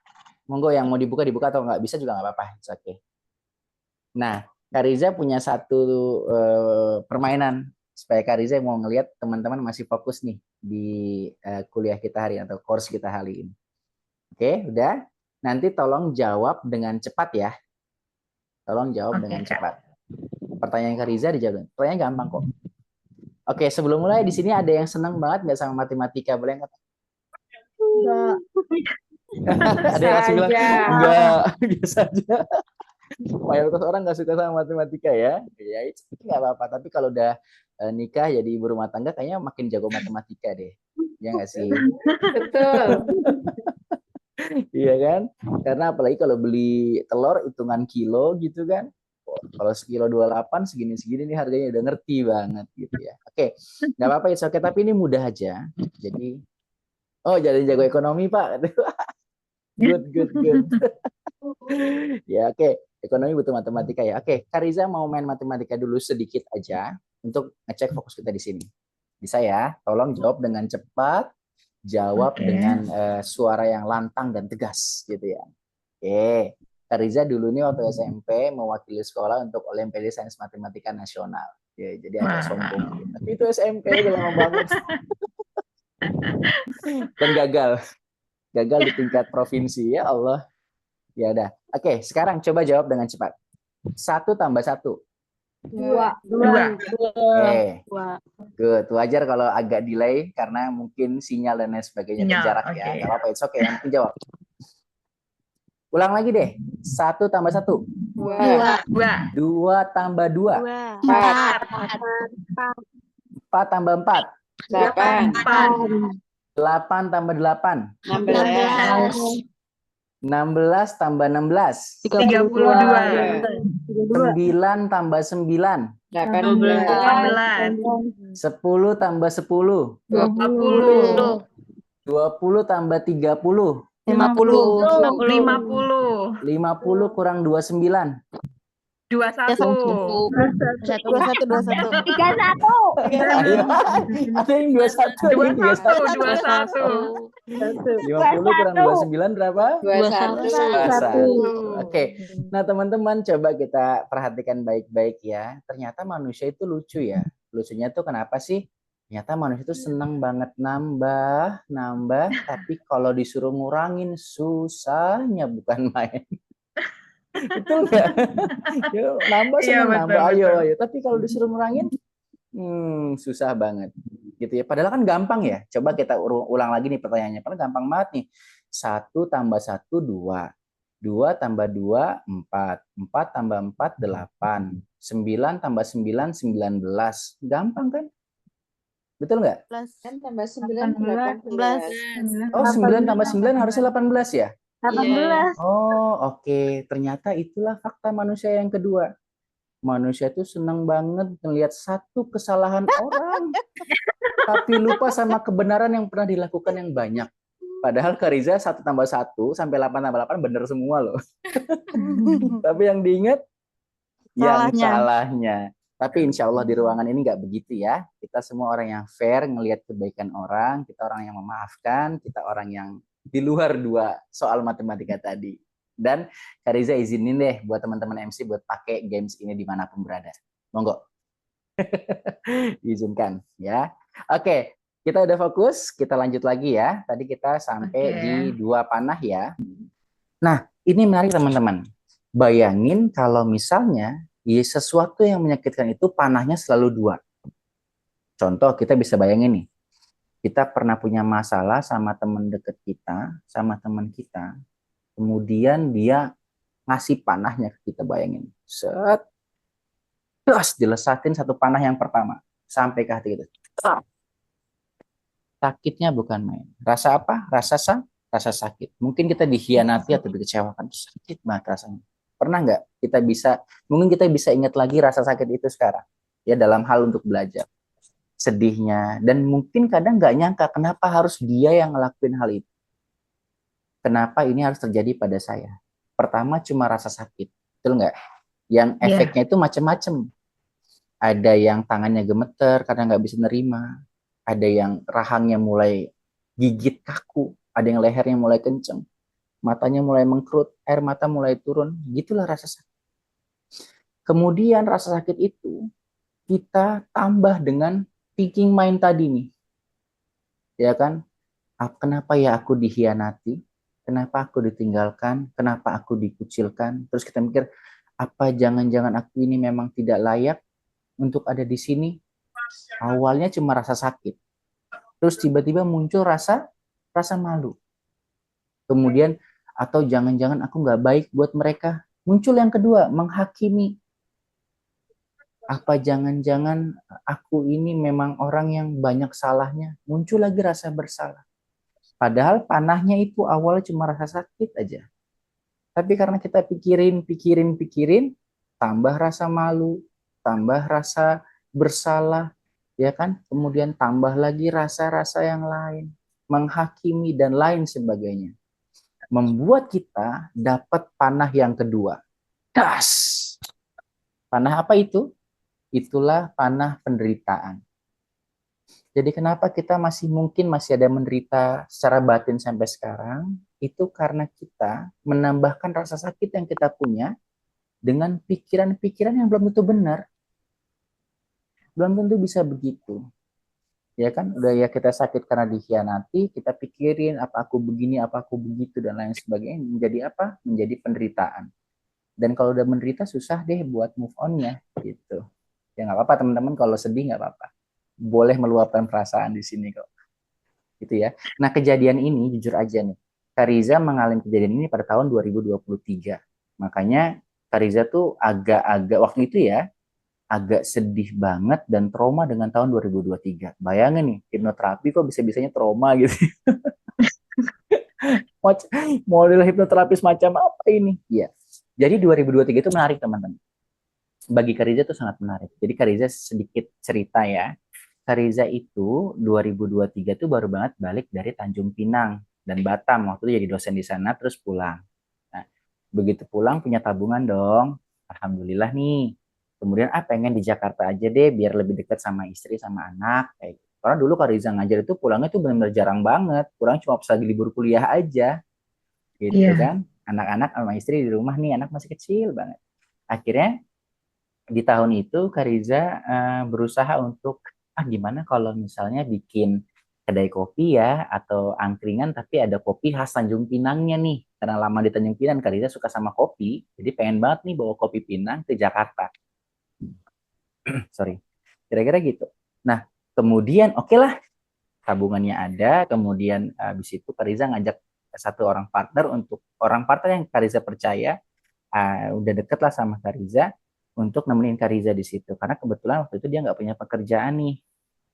Monggo yang mau dibuka atau nggak bisa juga nggak apa-apa. Oke. Nah, Kariza punya satu permainan supaya Kariza mau ngelihat teman-teman masih fokus nih di kuliah kita hari atau course kita hari ini. Oke, udah. Nanti tolong jawab dengan cepat ya. Tolong jawab
Oke,
dengan
Kak.
cepat. Pertanyaan Kariza dijawab. Pertanyaan gampang kok. Oke, sebelum mulai di sini ada yang senang banget nggak sama matematika? Boleh nggak?
Enggak.
Ada yang langsung bilang
Saja.
enggak, biasa aja. Mayoritas orang nggak suka sama matematika ya. Ya itu nggak apa-apa. Tapi kalau udah nikah jadi ibu rumah tangga, kayaknya makin jago matematika deh. Ya nggak sih?
Betul.
Iya kan? Karena apalagi kalau beli telur hitungan kilo gitu kan. Kalau sekilo 28 segini-segini nih harganya udah ngerti banget gitu ya. Oke, nggak apa-apa ya. Oke, tapi ini mudah aja. Jadi, oh jadi jago ekonomi Pak. Good. Ya oke, ekonomi butuh matematika ya. Oke, Kariza mau main matematika dulu sedikit aja untuk ngecek fokus kita di sini. Bisa ya? Tolong jawab dengan cepat, jawab
Oke.
dengan suara yang lantang dan tegas gitu ya. Oke, Kariza dulu nih waktu SMP mewakili sekolah untuk Olimpiade Sains Matematika Nasional. Ya, jadi agak sombong.
Wow.
Tapi itu SMP udah lama banget dan gagal di tingkat provinsi ya Allah. Ya udah. Oke, sekarang coba jawab dengan cepat. 1 tambah 1.
2.
Dua.
Oke,
Dua.
good. Wajar kalau agak delay karena mungkin sinyal dan lain sebagainya dan
Sinyal.
jarak
Oke.
ya. Gak apa-apa, it's okay. Yang penting jawab. Ulang lagi deh. 1 tambah 1.
2.
2.
2 tambah 2.
4.
4 tambah 4.
8.
8 tambah 8.
16.
16 tambah 16.
32.
9 tambah 9.
18.
10 tambah 10.
20.
20 tambah 30.
50.
50 kurang 29.
21.
21.
Ayo, ada yang 21, ada yang 21. 50 kurang 29 berapa?
21.
21. Oke. Nah, teman-teman coba kita perhatikan baik-baik ya. Ternyata manusia itu lucu ya. Lucunya tuh kenapa sih? Ternyata manusia itu senang banget nambah, tapi kalau disuruh ngurangin susahnya bukan main. Betul nggak? Yuk, nambah
Iya,
senang
betul,
nambah, ayo.
betul.
Tapi kalau disuruh ngurangin, susah banget. Gitu ya. Padahal kan gampang ya. Coba kita ulang lagi nih pertanyaannya. Padahal gampang banget nih. 1 tambah 1, 2. 2 tambah 2, 4. 4 tambah 4, 8. 9 tambah 9, 19. Gampang kan? Betul nggak?
Kan tambah 9 18.
Oh, 9 tambah 9 harusnya 18 ya?
18.
Oh, oke. Ternyata itulah fakta manusia yang kedua. Manusia itu senang banget melihat satu kesalahan orang, tapi lupa sama kebenaran yang pernah dilakukan yang banyak. Padahal Kariza 1 tambah 1 sampai 8 tambah 8 benar semua loh. Tapi yang diingat yang salahnya. Tapi insya Allah di ruangan ini nggak begitu ya. Kita semua orang yang fair, ngelihat kebaikan orang, kita orang yang memaafkan, kita orang yang di luar 2 soal matematika tadi. Dan Kariza izinin deh buat teman-teman MC buat pakai games ini dimanapun berada. Monggo. Diizinkan ya. Oke, kita udah fokus, kita lanjut lagi ya. Tadi kita sampai di 2 panah ya. Nah, ini menarik teman-teman. Bayangin kalau misalnya sesuatu yang menyakitkan itu panahnya selalu 2. Contoh, kita bisa bayangin nih. Kita pernah punya masalah sama teman dekat kita, sama teman kita. Kemudian dia ngasih panahnya ke kita, bayangin. Set. Terus dilesatin satu panah yang pertama. Sampai ke hati kita. Sakitnya bukan main. Rasa apa? Rasa sakit. Mungkin kita dikhianati atau dikecewakan. Sakit banget rasanya. Pernah nggak mungkin kita bisa ingat lagi rasa sakit itu sekarang. Ya, dalam hal untuk belajar. Sedihnya. Dan mungkin kadang nggak nyangka kenapa harus dia yang ngelakuin hal itu. Kenapa ini harus terjadi pada saya? Pertama cuma rasa sakit. Betul nggak? Yang efeknya itu macam-macam. Ada yang tangannya gemeter karena nggak bisa nerima. Ada yang rahangnya mulai gigit kaku. Ada yang lehernya mulai kenceng. Matanya mulai mengkerut, air mata mulai turun, gitulah rasa sakit. Kemudian rasa sakit itu kita tambah dengan thinking mind tadi nih. Ya kan? Kenapa ya aku dikhianati? Kenapa aku ditinggalkan? Kenapa aku dikucilkan? Terus kita mikir, apa jangan-jangan aku ini memang tidak layak untuk ada di sini? Awalnya cuma rasa sakit. Terus tiba-tiba muncul rasa malu. Kemudian atau jangan-jangan aku nggak baik buat mereka. Muncul yang kedua, menghakimi. Apa jangan-jangan aku ini memang orang yang banyak salahnya. Muncul lagi rasa bersalah. Padahal panahnya itu awalnya cuma rasa sakit aja. Tapi karena kita pikirin, tambah rasa malu, tambah rasa bersalah, ya kan? Kemudian tambah lagi rasa-rasa yang lain, menghakimi dan lain sebagainya. Membuat kita dapat panah yang kedua. Das. Panah apa itu? Itulah panah penderitaan. Jadi kenapa kita masih ada menderita secara batin sampai sekarang? Itu karena kita menambahkan rasa sakit yang kita punya dengan pikiran-pikiran yang belum tentu benar. Belum tentu bisa begitu. Ya kan, udah ya kita sakit karena dikhianati, kita pikirin apa aku begini, apa aku begitu dan lain sebagainya, menjadi apa? Menjadi penderitaan. Dan kalau udah menderita susah deh buat move on-nya gitu. Ya nggak apa-apa teman-teman, kalau sedih nggak apa-apa. Boleh meluapkan perasaan di sini kok. Gitu ya. Nah, kejadian ini jujur aja nih. Kariza mengalami kejadian ini pada tahun 2023. Makanya Kariza tuh agak-agak waktu itu ya, agak sedih banget dan trauma dengan tahun 2023. Bayangin nih, hipnoterapi kok bisa-bisanya trauma gitu. Model hipnoterapi macam apa ini? Ya. Jadi 2023 itu menarik teman-teman. Bagi Kariza itu sangat menarik. Jadi Kariza sedikit cerita ya. Kariza itu 2023 itu baru banget balik dari Tanjung Pinang dan Batam. Waktu itu jadi dosen di sana terus pulang. Nah, begitu pulang punya tabungan dong. Alhamdulillah nih. Kemudian pengen di Jakarta aja deh biar lebih dekat sama istri sama anak kayak gitu. Karena dulu Kariza ngajar itu pulangnya tuh benar-benar jarang banget. Pulang cuma pas lagi libur kuliah aja gitu
Iya.
kan. Anak-anak sama istri di rumah nih, anak masih kecil banget. Akhirnya di tahun itu Kariza berusaha untuk gimana kalau misalnya bikin kedai kopi ya atau angkringan tapi ada kopi khas Tanjung Pinangnya nih, karena lama di Tanjung Pinang Kariza suka sama kopi jadi pengen banget nih bawa kopi Pinang ke Jakarta. Sorry, kira-kira gitu. Nah kemudian oke lah, tabungannya ada, kemudian habis itu Kariza ngajak satu orang partner yang Kariza percaya, udah deket lah sama Kariza untuk nemenin Kariza di situ karena kebetulan waktu itu dia nggak punya pekerjaan nih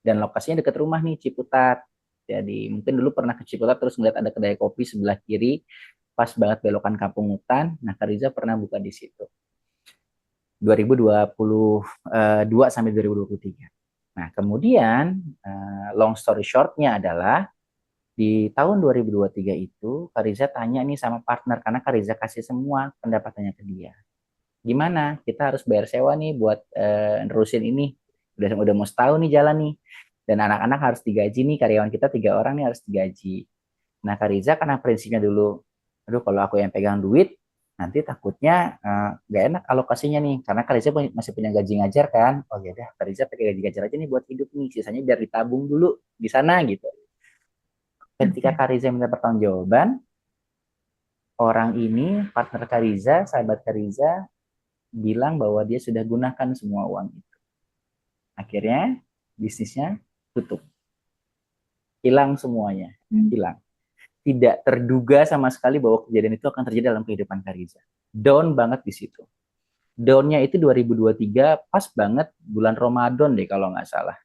dan lokasinya deket rumah nih, Ciputat. Jadi mungkin dulu pernah ke Ciputat terus ngeliat ada kedai kopi sebelah kiri pas banget belokan Kampung Hutan. Nah Kariza pernah buka di situ 2022 sampai 2023. Nah kemudian long story shortnya adalah di tahun 2023 itu Kariza tanya nih sama partner karena Kariza kasih semua pendapatannya ke dia. Gimana? Kita harus bayar sewa nih buat nerusin ini. Udah mau setahun nih jalan nih. Dan anak-anak harus digaji nih, karyawan kita 3 orang nih harus digaji. Nah Kariza karena prinsipnya dulu, aduh kalau aku yang pegang duit, nanti takutnya gak enak alokasinya nih. Karena Kariza masih punya gaji ngajar kan. Oh ya udah, Kariza pakai gaji ngajar aja nih buat hidup nih. Sisanya biar ditabung dulu di sana gitu. Ketika Kariza minta pertanggungjawaban, orang ini, partner Kariza, sahabat Kariza, bilang bahwa dia sudah gunakan semua uang itu. Akhirnya bisnisnya tutup. Hilang semuanya. Hilang. Tidak terduga sama sekali bahwa kejadian itu akan terjadi dalam kehidupan Kariza. Down banget di situ. Downnya itu 2023 pas banget bulan Ramadan deh kalau nggak salah.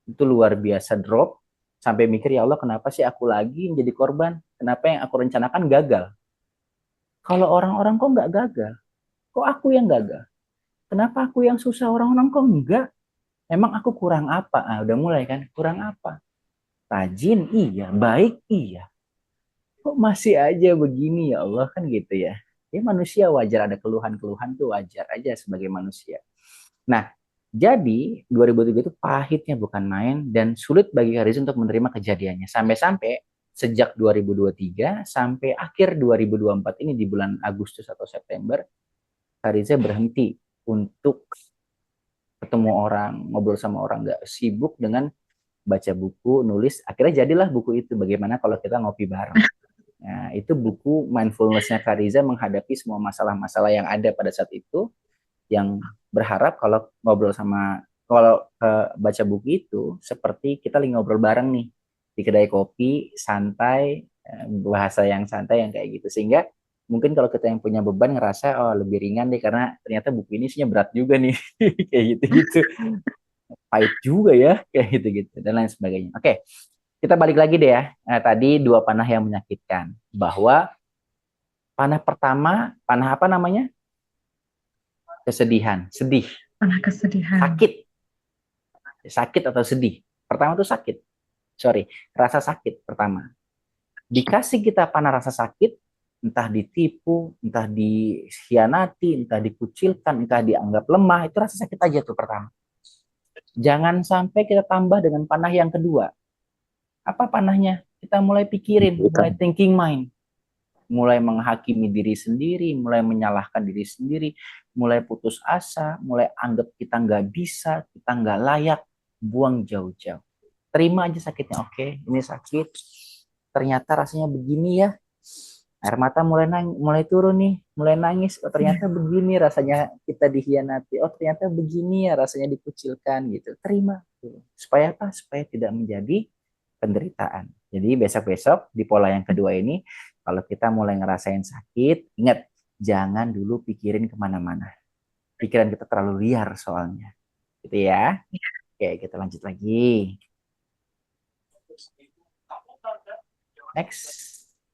Itu luar biasa drop. Sampai mikir, ya Allah kenapa sih aku lagi menjadi korban? Kenapa yang aku rencanakan gagal? Kalau orang-orang kok nggak gagal? Kok aku yang gagal? Kenapa aku yang susah, orang-orang kok enggak? Emang aku kurang apa? Udah mulai kan, kurang apa? Rajin, iya. Baik, iya. Kok masih aja begini ya Allah, kan gitu ya. Ya manusia wajar, ada keluhan-keluhan tuh wajar aja sebagai manusia. Nah, jadi 2003 itu pahitnya bukan main dan sulit bagi Kariza untuk menerima kejadiannya. Sampai-sampai sejak 2023 sampai akhir 2024 ini di bulan Agustus atau September, Kariza berhenti untuk ketemu orang, ngobrol sama orang, nggak sibuk dengan baca buku, nulis. Akhirnya jadilah buku itu, Bagaimana Kalau Kita Ngopi Bareng. Nah, itu buku mindfulness-nya Kariza menghadapi semua masalah-masalah yang ada pada saat itu, yang berharap kalau baca buku itu seperti kita lagi ngobrol bareng nih di kedai kopi, santai, bahasa yang santai yang kayak gitu. Sehingga mungkin kalau kita yang punya beban ngerasa lebih ringan deh karena ternyata buku ini isinya berat juga nih kayak gitu-gitu, pahit juga ya kayak gitu-gitu dan lain sebagainya. Oke, kita balik lagi deh ya. Tadi 2 panah yang menyakitkan, bahwa panah pertama, panah apa namanya? Kesedihan, sedih,
Panah kesedihan.
sakit atau sedih. Pertama tuh sakit, rasa sakit pertama. Dikasih kita panah rasa sakit, entah ditipu, entah dikhianati, entah dikucilkan, entah dianggap lemah, itu rasa sakit aja tuh pertama. Jangan sampai kita tambah dengan panah yang kedua. Apa panahnya? Kita mulai pikirin, mulai thinking mind. Mulai menghakimi diri sendiri, mulai menyalahkan diri sendiri, mulai putus asa, mulai anggap kita nggak bisa, kita nggak layak, buang jauh-jauh. Terima aja sakitnya, oke, ini sakit, ternyata rasanya begini ya, air mata mulai turun nih, mulai nangis, oh ternyata begini rasanya kita dikhianati, oh ternyata begini ya rasanya dikucilkan gitu, terima. Supaya apa? Supaya tidak menjadi penderitaan. Jadi besok-besok di pola yang kedua ini, kalau kita mulai ngerasain sakit, ingat, jangan dulu pikirin kemana-mana. Pikiran kita terlalu liar soalnya. Gitu ya. Oke, kita lanjut lagi. Next.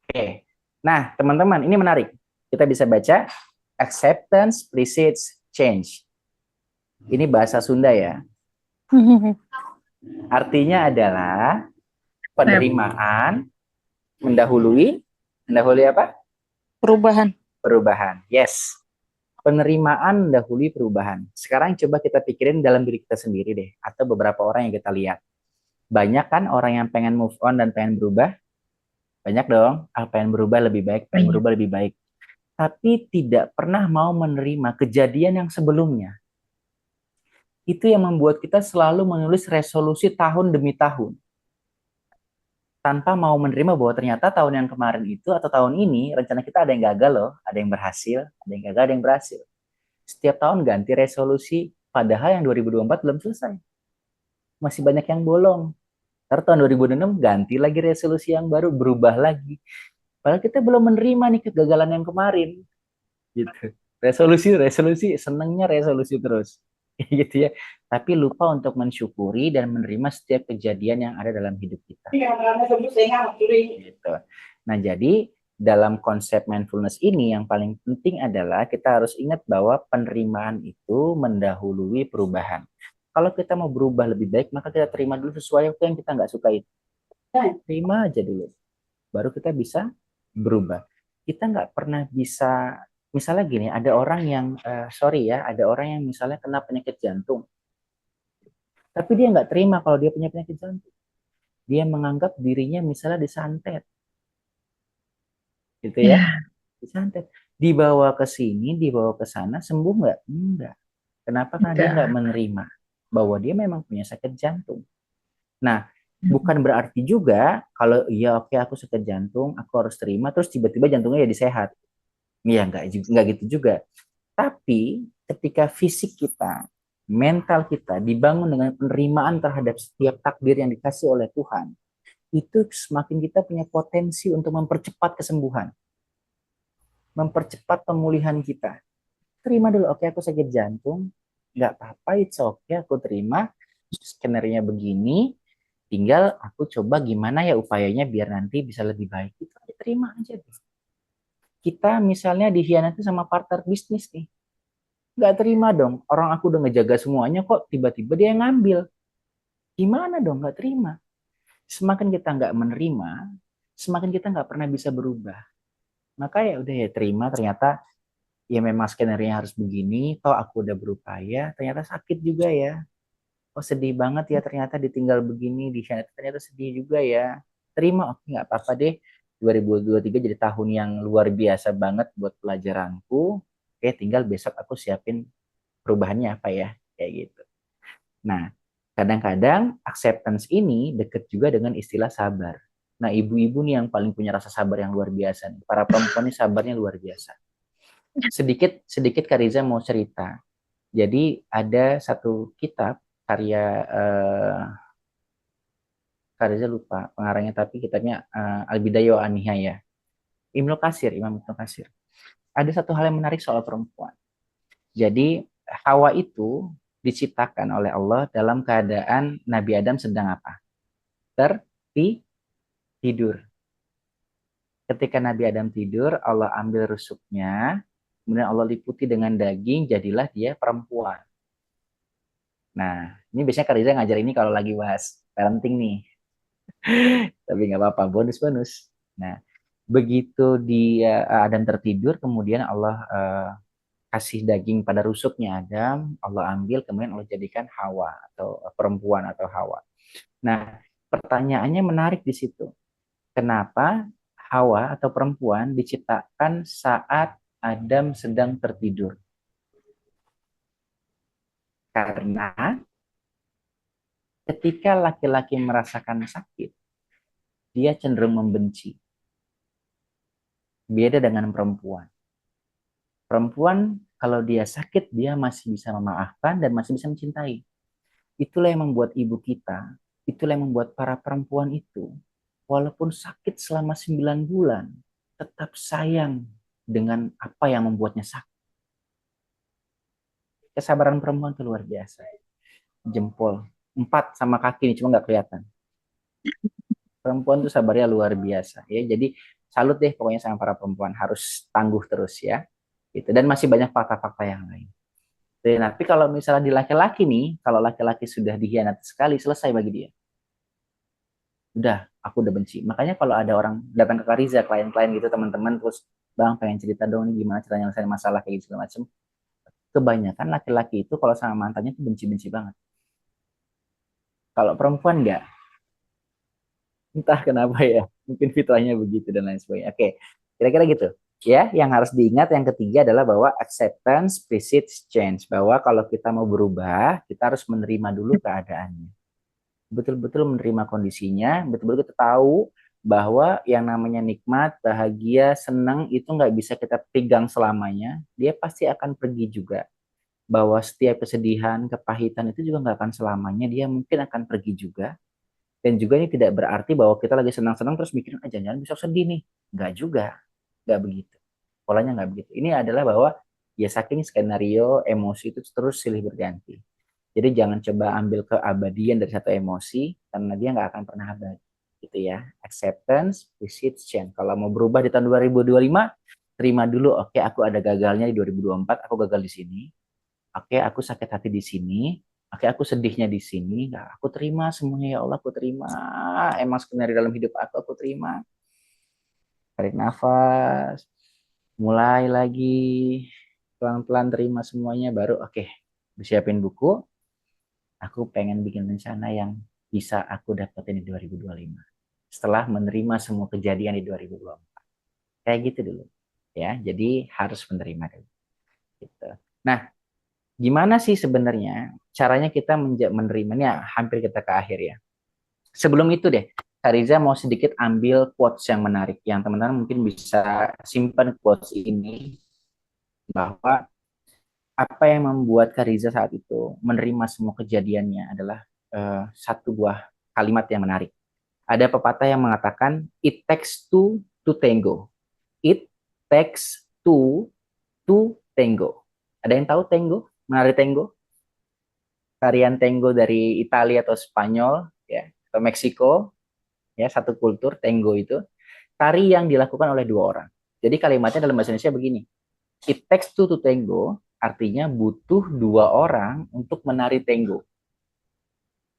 Oke. Nah, teman-teman, ini menarik. Kita bisa baca acceptance precedes change. Ini bahasa Sunda ya. Artinya adalah penerimaan mendahului apa?
Perubahan.
Perubahan. Yes. Penerimaan mendahului perubahan. Sekarang coba kita pikirin dalam diri kita sendiri deh, atau beberapa orang yang kita lihat. Banyak kan orang yang pengen move on dan pengen berubah? Banyak dong. Pengen berubah lebih baik, pengen berubah lebih baik. Tapi tidak pernah mau menerima kejadian yang sebelumnya. Itu yang membuat kita selalu menulis resolusi tahun demi tahun. Tanpa mau menerima bahwa ternyata tahun yang kemarin itu atau tahun ini rencana kita ada yang gagal loh, ada yang berhasil, ada yang gagal, ada yang berhasil. Setiap tahun ganti resolusi, padahal yang 2024 belum selesai. Masih banyak yang bolong. Ntar tahun 2026 ganti lagi resolusi yang baru, berubah lagi. Padahal kita belum menerima nih kegagalan yang kemarin. Gitu. Resolusi, senengnya resolusi terus. Gitu ya. Tapi lupa untuk mensyukuri dan menerima setiap kejadian yang ada dalam hidup kita. Gitu. Nah, jadi dalam konsep mindfulness ini yang paling penting adalah kita harus ingat bahwa penerimaan itu mendahului perubahan. Kalau kita mau berubah lebih baik, maka kita terima dulu sesuai yang kita nggak suka itu. Terima aja dulu. Baru kita bisa berubah. Kita nggak pernah bisa, misalnya gini, ada orang yang, ada orang yang misalnya kena penyakit jantung. Tapi dia nggak terima kalau dia punya penyakit jantung. Dia menganggap dirinya misalnya disantet. Gitu ya. Disantet. Dibawa ke sini, dibawa ke sana, sembuh nggak? Enggak. Kenapa? Karena dia nggak menerima bahwa dia memang punya sakit jantung. Nah, bukan berarti juga kalau iya oke aku sakit jantung, aku harus terima, terus tiba-tiba jantungnya jadi sehat. Iya, nggak gitu juga. Tapi ketika fisik kita, mental kita dibangun dengan penerimaan terhadap setiap takdir yang dikasih oleh Tuhan, itu semakin kita punya potensi untuk mempercepat kesembuhan, mempercepat pemulihan kita. Terima dulu, oke aku sakit jantung, nggak apa-apa, it's oke, aku terima, skenario begini, tinggal aku coba gimana ya upayanya biar nanti bisa lebih baik. Itu terima aja. Kita misalnya dikhianati sama partner bisnis nih, nggak terima dong, orang aku udah ngejaga semuanya kok tiba-tiba dia yang ngambil. Gimana dong, nggak terima. Semakin kita nggak menerima, semakin kita nggak pernah bisa berubah. Maka ya udah ya terima, ternyata ya memang skenario harus begini, toh aku udah berupaya, ternyata sakit juga ya. Oh sedih banget ya ternyata ditinggal begini, dikhianati ternyata sedih juga ya. Terima, oke nggak apa-apa deh. 2023 jadi tahun yang luar biasa banget buat pelajaranku. Oke, tinggal besok aku siapin perubahannya apa ya, kayak gitu. Nah, kadang-kadang acceptance ini deket juga dengan istilah sabar. Nah, ibu-ibu nih yang paling punya rasa sabar yang luar biasa nih. Para perempuan ini sabarnya luar biasa. Sedikit Kak Riza mau cerita. Jadi ada satu kitab karya Kak Riza lupa pengarangnya, tapi kitabnya Al-Bidayah wa An-Nihayah. Imam Ibnu Katsir. Ada satu hal yang menarik soal perempuan. Jadi Hawa itu diciptakan oleh Allah dalam keadaan Nabi Adam sedang apa? Tidur. Ketika Nabi Adam tidur, Allah ambil rusuknya, kemudian Allah liputi dengan daging, jadilah dia perempuan. Nah, ini biasanya Kak Riza ngajar ini kalau lagi bahas parenting nih. Tapi nggak apa-apa, bonus-bonus. Nah, begitu dia Adam tertidur, kemudian Allah kasih daging pada rusuknya Adam, Allah ambil, kemudian Allah jadikan Hawa atau perempuan atau Hawa. Nah, pertanyaannya menarik di situ. Kenapa Hawa atau perempuan diciptakan saat Adam sedang tertidur? Karena ketika laki-laki merasakan sakit, dia cenderung membenci. Beda dengan perempuan. Perempuan kalau dia sakit, dia masih bisa memaafkan dan masih bisa mencintai. Itulah yang membuat ibu kita, itulah yang membuat para perempuan itu, walaupun sakit selama 9 bulan, tetap sayang dengan apa yang membuatnya sakit. Kesabaran perempuan itu luar biasa. Jempol 4 sama kaki nih, cuma nggak kelihatan. Perempuan tuh sabarnya luar biasa ya. Jadi salut deh pokoknya sama para perempuan, harus tangguh terus ya. Gitu. Dan masih banyak fakta-fakta yang lain. Tapi kalau misalnya di laki-laki nih, kalau laki-laki sudah dikhianati sekali, selesai bagi dia. Udah, aku udah benci. Makanya kalau ada orang datang ke Kariza, klien-klien gitu, teman-teman, terus bang pengen cerita dong nih gimana caranya nyelesain masalah kayak gitu segala macam. Kebanyakan laki-laki itu kalau sama mantannya tuh benci-benci banget. Kalau perempuan enggak, entah kenapa ya, mungkin fitrahnya begitu dan lain sebagainya. Oke, kira-kira gitu. Ya, yang harus diingat yang ketiga adalah bahwa acceptance precedes change. Bahwa kalau kita mau berubah, kita harus menerima dulu keadaannya. Betul-betul menerima kondisinya, betul-betul kita tahu bahwa yang namanya nikmat, bahagia, senang itu nggak bisa kita pegang selamanya. Dia pasti akan pergi juga. Bahwa setiap kesedihan, kepahitan itu juga nggak akan selamanya. Dia mungkin akan pergi juga. Dan juga ini tidak berarti bahwa kita lagi senang-senang terus mikirin, jangan-jangan besok sedih nih. Nggak juga. Nggak begitu. Polanya nggak begitu. Ini adalah bahwa ya saking skenario emosi itu terus silih berganti. Jadi jangan coba ambil keabadian dari satu emosi karena dia nggak akan pernah abadi. Gitu ya. Acceptance, precedes change. Kalau mau berubah di tahun 2025, terima dulu. Oke, aku ada gagalnya di 2024, aku gagal di sini. Oke, aku sakit hati di sini. Oke, aku sedihnya di sini. Nah, aku terima semuanya ya Allah, aku terima. Emang skenario dalam hidup aku terima. Tarik nafas, mulai lagi, pelan-pelan terima semuanya, baru oke, bersiapin buku, aku pengen bikin rencana yang bisa aku dapetin di 2025. Setelah menerima semua kejadian di 2024. Kayak gitu dulu. Ya, jadi harus menerima dulu. Gitu. Nah, gimana sih sebenarnya caranya kita menerimanya, hampir kita ke akhir ya. Sebelum itu deh, Kak Riza mau sedikit ambil quotes yang menarik yang teman-teman mungkin bisa simpan quotes ini, bahwa apa yang membuat Kak Riza saat itu menerima semua kejadiannya adalah satu buah kalimat yang menarik. Ada pepatah yang mengatakan it takes two to tango. It takes two to tango. Ada yang tahu tango? Menari tango? Tarian tango dari Italia atau Spanyol ya, atau Meksiko ya, satu kultur tango itu tari yang dilakukan oleh dua orang. Jadi kalimatnya dalam bahasa Indonesia begini, it takes two to tango, artinya butuh dua orang untuk menari tango.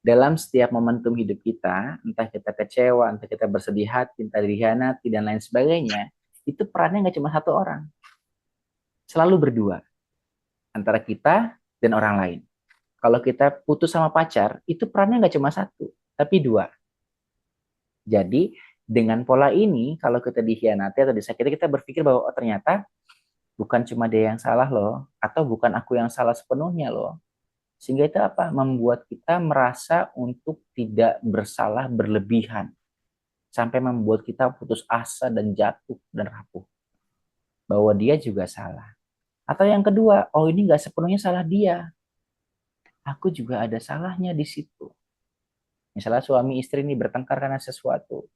Dalam setiap momentum hidup kita, entah kita kecewa, entah kita bersedih hati, entah dikhianati dan lain sebagainya, itu perannya nggak cuma satu orang, selalu berdua antara kita dan orang lain. Kalau kita putus sama pacar, itu perannya nggak cuma satu, tapi dua. Jadi dengan pola ini, kalau kita dikhianati atau disakiti, kita berpikir bahwa oh, ternyata bukan cuma dia yang salah loh, atau bukan aku yang salah sepenuhnya loh. Sehingga itu apa? Membuat kita merasa untuk tidak bersalah berlebihan. Sampai membuat kita putus asa dan jatuh dan rapuh. Bahwa dia juga salah. Atau yang kedua, oh ini nggak sepenuhnya salah dia. Aku juga ada salahnya di situ. Misalnya suami istri ini bertengkar karena sesuatu.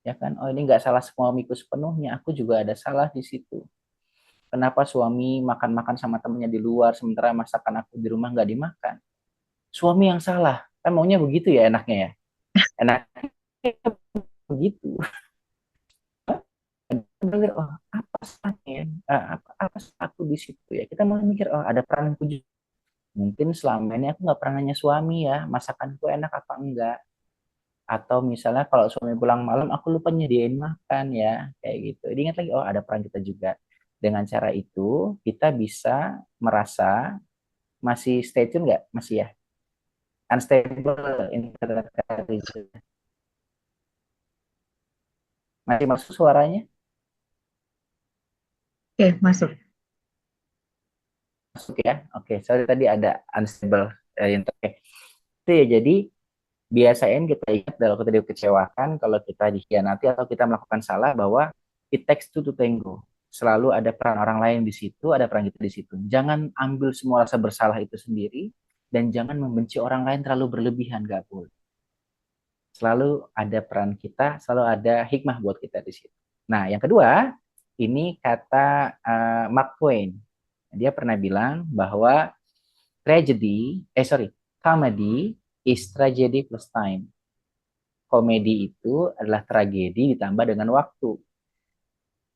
Ya kan, oh ini nggak salah suamiku sepenuhnya, aku juga ada salah di situ. Kenapa suami makan-makan sama temennya di luar, sementara masakan aku di rumah nggak dimakan? Suami yang salah, kan maunya begitu ya enaknya ya. Enaknya begitu. Oh, apa salahnya? Apa aku di situ ya? Kita mau mikir, oh ada peranku juga. Mungkin selama ini aku nggak pernah nanya suami ya, masakanku enak apa enggak. Atau misalnya kalau suami pulang malam, aku lupa nyediain makan ya, kayak gitu. Ingat lagi, oh ada peran kita juga. Dengan cara itu, kita bisa merasa masih stay tune nggak? Masih ya? Unstable internet connection. Masih masuk suaranya?
Oke, masuk.
Masuk ya? Oke, sorry tadi ada unstable internet. Itu ya, jadi biasain kita ingat kalau kita dikecewakan, kalau kita dikhianati atau kita melakukan salah, bahwa it takes two to tango. Selalu ada peran orang lain di situ, ada peran kita di situ. Jangan ambil semua rasa bersalah itu sendiri, dan jangan membenci orang lain terlalu berlebihan, gak boleh. Selalu ada peran kita, selalu ada hikmah buat kita di situ. Nah, yang kedua, ini kata Mark Twain. Dia pernah bilang bahwa Comedy is tragedy plus time. Komedi itu adalah tragedi ditambah dengan waktu.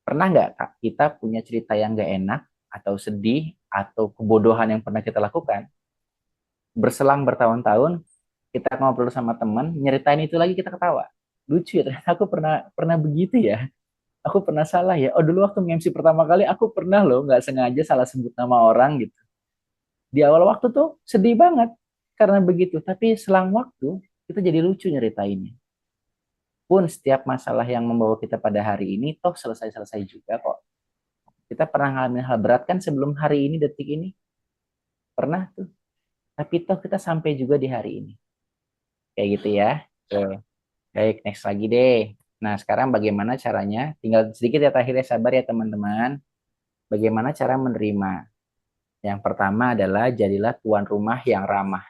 Pernah nggak Kak, kita punya cerita yang nggak enak, atau sedih, atau kebodohan yang pernah kita lakukan? Berselang bertahun-tahun, kita ngobrol sama teman, nyeritain itu lagi kita ketawa. Lucu ya, ternyata aku pernah begitu ya. Aku pernah salah ya. Oh dulu waktu MC pertama kali, aku pernah loh nggak sengaja salah sebut nama orang gitu. Di awal waktu tuh sedih banget karena begitu. Tapi selang waktu, kita jadi lucu nyeritainnya. Pun setiap masalah yang membawa kita pada hari ini, toh selesai-selesai juga kok. Kita pernah ngalamin hal berat kan sebelum hari ini, detik ini? Pernah tuh. Tapi toh kita sampai juga di hari ini. Kayak gitu ya. Tuh. Baik, next lagi deh. Nah, sekarang bagaimana caranya? Tinggal sedikit ya terakhir ya, sabar ya teman-teman. Bagaimana cara menerima? Yang pertama adalah jadilah tuan rumah yang ramah.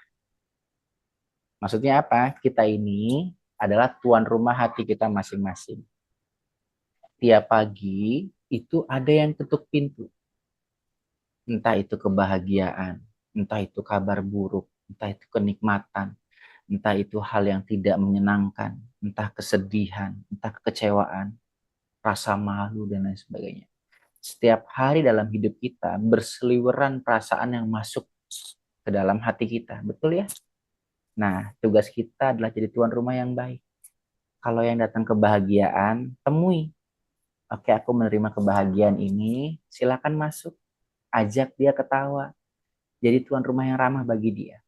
Maksudnya apa? Kita ini adalah tuan rumah hati kita masing-masing. Tiap pagi itu ada yang ketuk pintu. Entah itu kebahagiaan, entah itu kabar buruk, entah itu kenikmatan, entah itu hal yang tidak menyenangkan, entah kesedihan, entah kekecewaan, rasa malu, dan lain sebagainya. Setiap hari dalam hidup kita berseliweran perasaan yang masuk ke dalam hati kita. Betul ya? Nah, tugas kita adalah jadi tuan rumah yang baik. Kalau yang datang kebahagiaan, temui. Oke, aku menerima kebahagiaan ini, silakan masuk. Ajak dia ketawa. Jadi tuan rumah yang ramah bagi dia.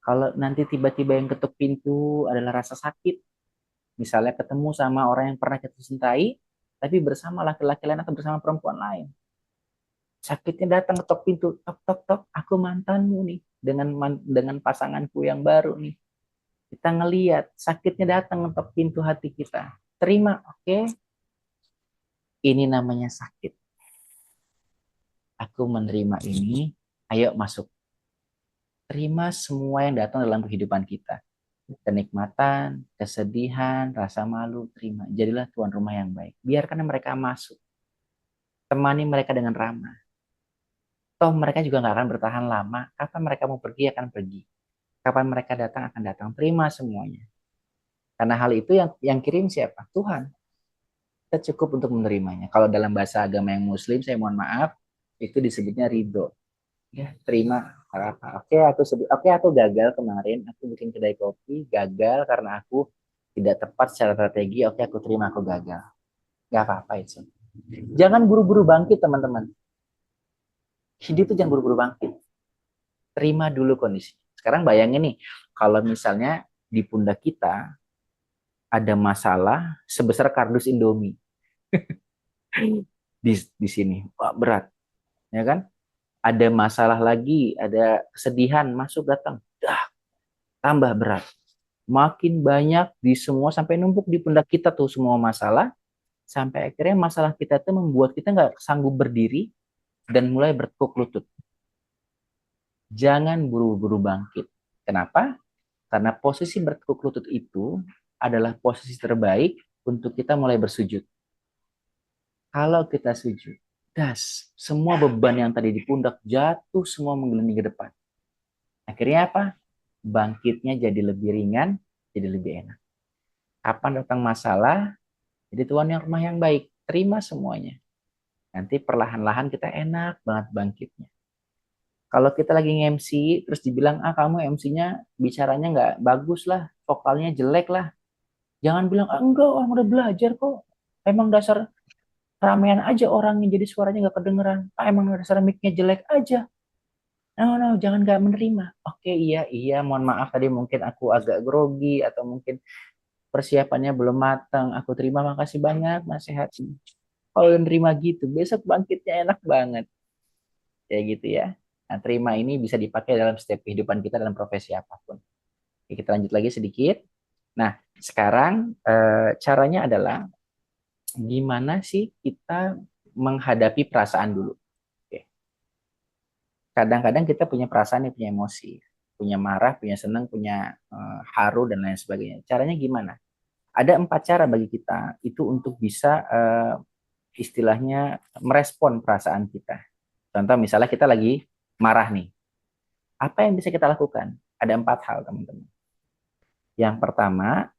Kalau nanti tiba-tiba yang ketuk pintu adalah rasa sakit, misalnya ketemu sama orang yang pernah kita cintai, tapi bersama laki-laki lain atau bersama perempuan lain. Sakitnya datang ketok pintu, tok tok tok, aku mantanmu nih, dengan pasanganku yang baru nih. Kita ngeliat sakitnya datang ketok pintu hati kita. Terima, oke? Ini namanya sakit. Aku menerima ini, ayo masuk. Terima semua yang datang dalam kehidupan kita. Kenikmatan, kesedihan, rasa malu, terima. Jadilah tuan rumah yang baik. Biarkan mereka masuk. Temani mereka dengan ramah. Toh mereka juga nggak akan bertahan lama. Kapan mereka mau pergi akan pergi. Kapan mereka datang akan datang. Terima semuanya. Karena hal itu yang kirim siapa? Tuhan. Kita cukup untuk menerimanya. Kalau dalam bahasa agama yang Muslim, saya mohon maaf, itu disebutnya ridho. Ya, terima apa. Oke, aku gagal kemarin. Aku bikin kedai kopi, gagal karena aku tidak tepat secara strategi. Oke, aku terima aku gagal. Gak apa-apa itu. Jangan buru-buru bangkit, teman-teman. Hidup itu jangan buru-buru bangkit. Terima dulu kondisi. Sekarang bayangin nih, kalau misalnya di pundak kita ada masalah sebesar kardus Indomie di sini, wah berat, ya kan? Ada masalah lagi, ada kesedihan masuk datang, tambah berat. Makin banyak di semua sampai numpuk di pundak kita tuh semua masalah, sampai akhirnya masalah kita tuh membuat kita nggak sanggup berdiri dan mulai bertekuk lutut. Jangan buru-buru bangkit. Kenapa? Karena posisi bertekuk lutut itu adalah posisi terbaik untuk kita mulai bersujud. Kalau kita sujud, semua beban yang tadi di pundak jatuh semua menggelinding ke depan. Akhirnya apa? Bangkitnya jadi lebih ringan, jadi lebih enak. Kapan datang masalah, jadi tuan yang rumah yang baik, terima semuanya. Nanti perlahan-lahan kita enak banget bangkitnya. Kalau kita lagi nge-MC, terus dibilang, kamu MC-nya bicaranya nggak bagus lah, vokalnya jelek lah. Jangan bilang, enggak, orang udah belajar kok. Emang dasar ramean aja orangnya, jadi suaranya nggak kedengeran. Emang dasar mic-nya jelek aja. No, jangan nggak menerima. Oke, iya, mohon maaf tadi mungkin aku agak grogi, atau mungkin persiapannya belum matang. Aku terima, makasih banyak nasihatnya. Kalau nerima gitu, besok bangkitnya enak banget. Kayak gitu ya. Nah, terima ini bisa dipakai dalam setiap kehidupan kita dalam profesi apapun. Oke, kita lanjut lagi sedikit. Nah, sekarang caranya adalah gimana sih kita menghadapi perasaan dulu. Oke. Kadang-kadang kita punya perasaan, punya emosi, punya marah, punya senang, punya haru, dan lain sebagainya. Caranya gimana? Ada 4 cara bagi kita itu untuk bisa istilahnya merespon perasaan kita. Contoh misalnya kita lagi marah nih. Apa yang bisa kita lakukan? Ada 4 hal, teman-teman. Yang pertama,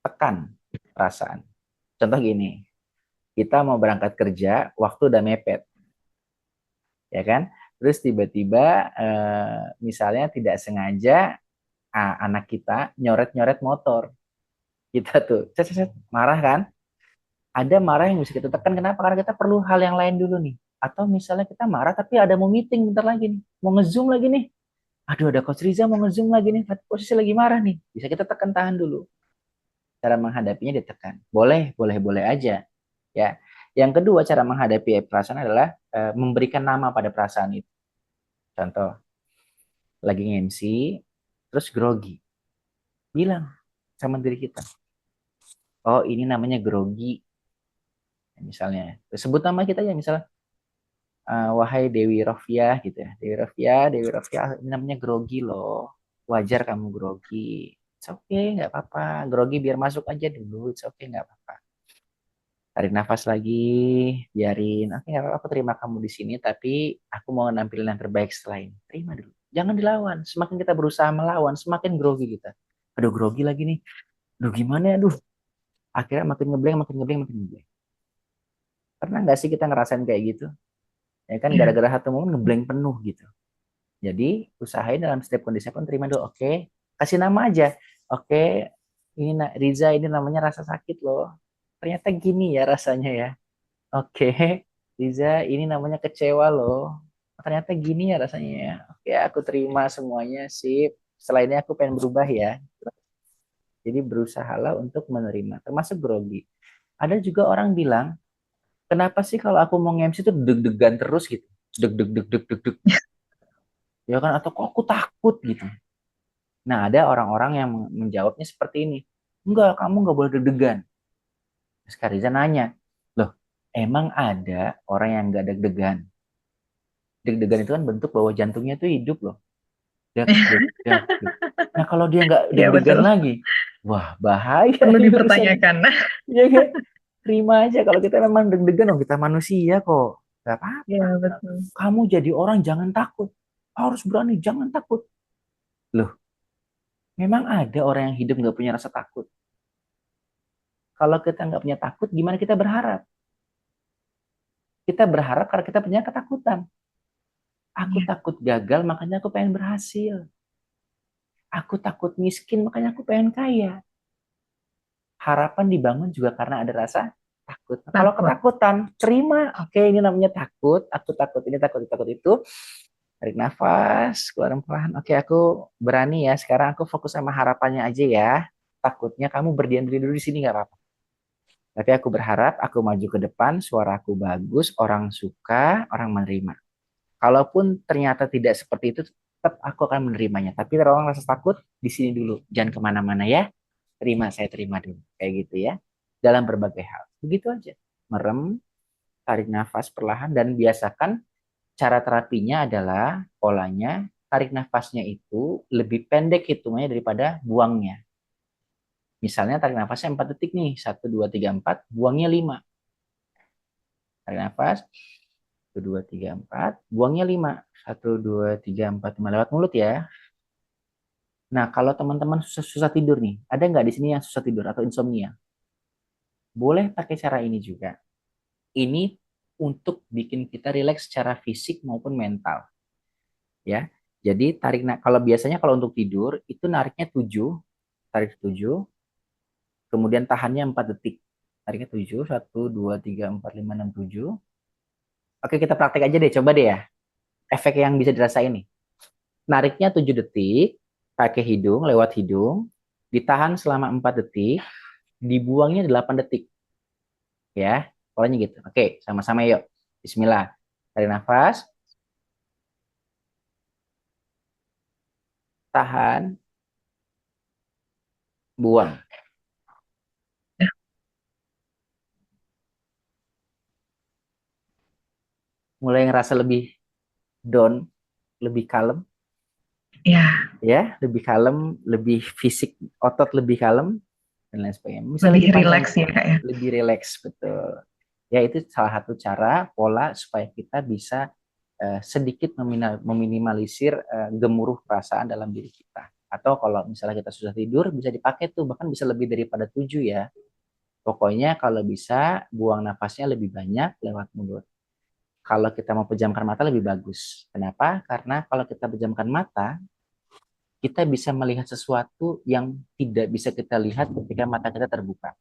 tekan perasaan. Contoh gini, kita mau berangkat kerja, waktu udah mepet, ya kan? Terus tiba-tiba misalnya tidak sengaja anak kita nyoret-nyoret motor. Kita tuh marah kan? Ada marah yang bisa kita tekan. Kenapa? Karena kita perlu hal yang lain dulu nih. Atau misalnya kita marah tapi ada mau meeting bentar lagi nih. Mau nge-zoom lagi nih. Aduh, ada Coach Riza mau nge-zoom lagi nih. Posisi lagi marah nih. Bisa kita tekan, tahan dulu. Cara menghadapinya ditekan. Boleh aja. Ya. Yang kedua, cara menghadapi perasaan adalah memberikan nama pada perasaan itu. Contoh, lagi nge-MC, terus grogi. Bilang sama diri kita, oh ini namanya grogi. Misalnya, sebut nama kita ya, misalnya, wahai Dewi Rofiah gitu ya. Dewi Rofiah, ini namanya grogi loh. Wajar kamu grogi. It's okay, nggak apa-apa. Grogi biar masuk aja dulu. It's okay, nggak apa-apa. Tarik nafas lagi, biarin. Oke, nggak apa-apa, aku terima kamu di sini, tapi aku mau nampilin yang terbaik setelah ini. Terima dulu. Jangan dilawan. Semakin kita berusaha melawan, semakin grogi kita. Aduh, grogi lagi nih. Aduh, gimana ya? Aduh. Akhirnya makin ngebleng. Pernah nggak sih kita ngerasain kayak gitu? Ya kan, gara-gara satu momen ngebleng penuh gitu. Jadi usahain dalam setiap kondisi pun terima dulu. Oke, kasih nama aja. Oke, ini Riza, ini namanya rasa sakit loh. Ternyata gini ya rasanya ya. Oke, Riza, ini namanya kecewa loh. Ternyata gini ya rasanya ya. Oke, aku terima semuanya, sip. Setelah ini aku pengen berubah ya. Jadi berusahalah untuk menerima, termasuk grogi. Ada juga orang bilang, kenapa sih kalau aku mau nge-MC tuh deg-degan terus gitu? Deg-deg. Ya kan, atau kok aku takut gitu. Nah, ada orang-orang yang menjawabnya seperti ini. Enggak, kamu nggak boleh deg-degan. Terus Kak Riza nanya, loh, emang ada orang yang nggak deg-degan? Deg-degan itu kan bentuk bahwa jantungnya tuh hidup loh. Deg. Nah, kalau dia nggak
Iya,
deg-degan
betul.
lagi, wah bahaya
Perlu
ini urusan.
dipertanyakan.
Iya kan? Terima aja kalau kita memang deg-degan, oh kita manusia kok. Gak
Iya,
apa-apa.
betul.
Kamu jadi orang jangan takut. Harus berani, jangan takut. Loh, memang ada orang yang hidup nggak punya rasa takut. Kalau kita nggak punya takut, gimana kita berharap? Kita berharap karena kita punya ketakutan. Aku
Iya.
takut gagal, makanya aku pengen berhasil. Aku takut miskin, makanya aku pengen kaya. Harapan dibangun juga karena ada rasa takut. Nah, kalau
Takut.
ketakutan, terima. Oke, ini namanya takut. Aku takut ini, takut itu. Tarik nafas, keluarin perlahan. Oke, aku berani ya. Sekarang aku fokus sama harapannya aja ya. Takutnya kamu berdiam diri dulu di sini nggak apa-apa. Tapi aku berharap aku maju ke depan, suara aku bagus, orang suka, orang menerima. Kalaupun ternyata tidak seperti itu, tetap aku akan menerimanya. Tapi orang rasa takut di sini dulu, jangan kemana-mana ya. Saya terima dulu, kayak gitu ya. Dalam berbagai hal, begitu aja. Merem, tarik nafas perlahan, dan biasakan cara terapinya adalah polanya tarik nafasnya itu lebih pendek hitungannya daripada buangnya. Misalnya tarik nafasnya 4 detik nih, 1, 2, 3, 4, buangnya 5. Tarik nafas, 1, 2, 3, 4, buangnya 5. 1, 2, 3, 4, 5, lewat mulut ya. Nah, kalau teman-teman susah tidur nih, ada nggak di sini yang susah tidur atau insomnia? Boleh pakai cara ini juga. Ini untuk bikin kita rileks secara fisik maupun mental. Ya. Jadi kalau biasanya kalau untuk tidur itu nariknya 7, tarik 7, kemudian tahannya 4 detik. Tariknya 7, 1, 2, 3, 4, 5, 6, 7. Oke, kita praktek aja deh, coba deh ya. Efek yang bisa dirasain nih. Nariknya 7 detik, pakai hidung, lewat hidung, ditahan selama 4 detik, dibuangnya 8 detik. Ya, polanya gitu. Oke, sama-sama yuk. Bismillah. Tarik nafas, tahan, buang. Mulai ngerasa lebih down, lebih kalem.
Ya.
Ya, lebih kalem, lebih fisik, otot lebih kalem, dan lain sebagainya. Misalnya
Lebih rileks ya, Kak ya.
lebih rileks, betul. Ya, itu salah satu cara, pola supaya kita bisa sedikit meminimalisir gemuruh perasaan dalam diri kita. Atau kalau misalnya kita susah tidur, bisa dipakai tuh, bahkan bisa lebih daripada 7 ya. Pokoknya kalau bisa buang nafasnya lebih banyak lewat mulut. Kalau kita mau pejamkan mata lebih bagus. Kenapa? Karena kalau kita pejamkan mata, kita bisa melihat sesuatu yang tidak bisa kita lihat ketika mata kita terbuka.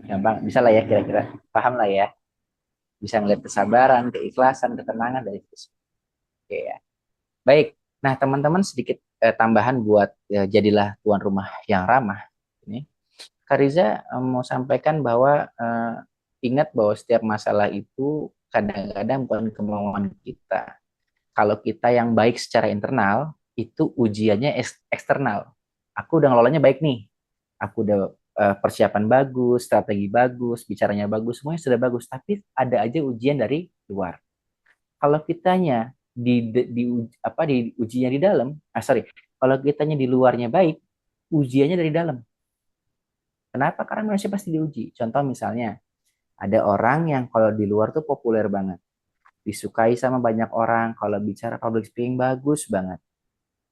Gampang, bisa lah ya kira-kira. Paham lah ya. Bisa ngeliat kesabaran, keikhlasan, ketenangan dari itu. Oke ya. Baik. Nah, teman-teman sedikit tambahan buat jadilah tuan rumah yang ramah. Ini Kak Riza mau sampaikan bahwa ingat bahwa setiap masalah itu kadang-kadang bukan kemauan kita. Kalau kita yang baik secara internal, itu ujiannya eksternal. Aku udah ngelolanya baik nih. Aku udah persiapan bagus, strategi bagus, bicaranya bagus, semuanya sudah bagus. Tapi ada aja ujian dari luar. Kalau kitanya di ujinya di dalam, kalau kitanya di luarnya baik, ujiannya dari dalam. Kenapa? Karena manusia pasti diuji. Contoh misalnya, ada orang yang kalau di luar tuh populer banget. Disukai sama banyak orang, kalau bicara public speaking bagus banget.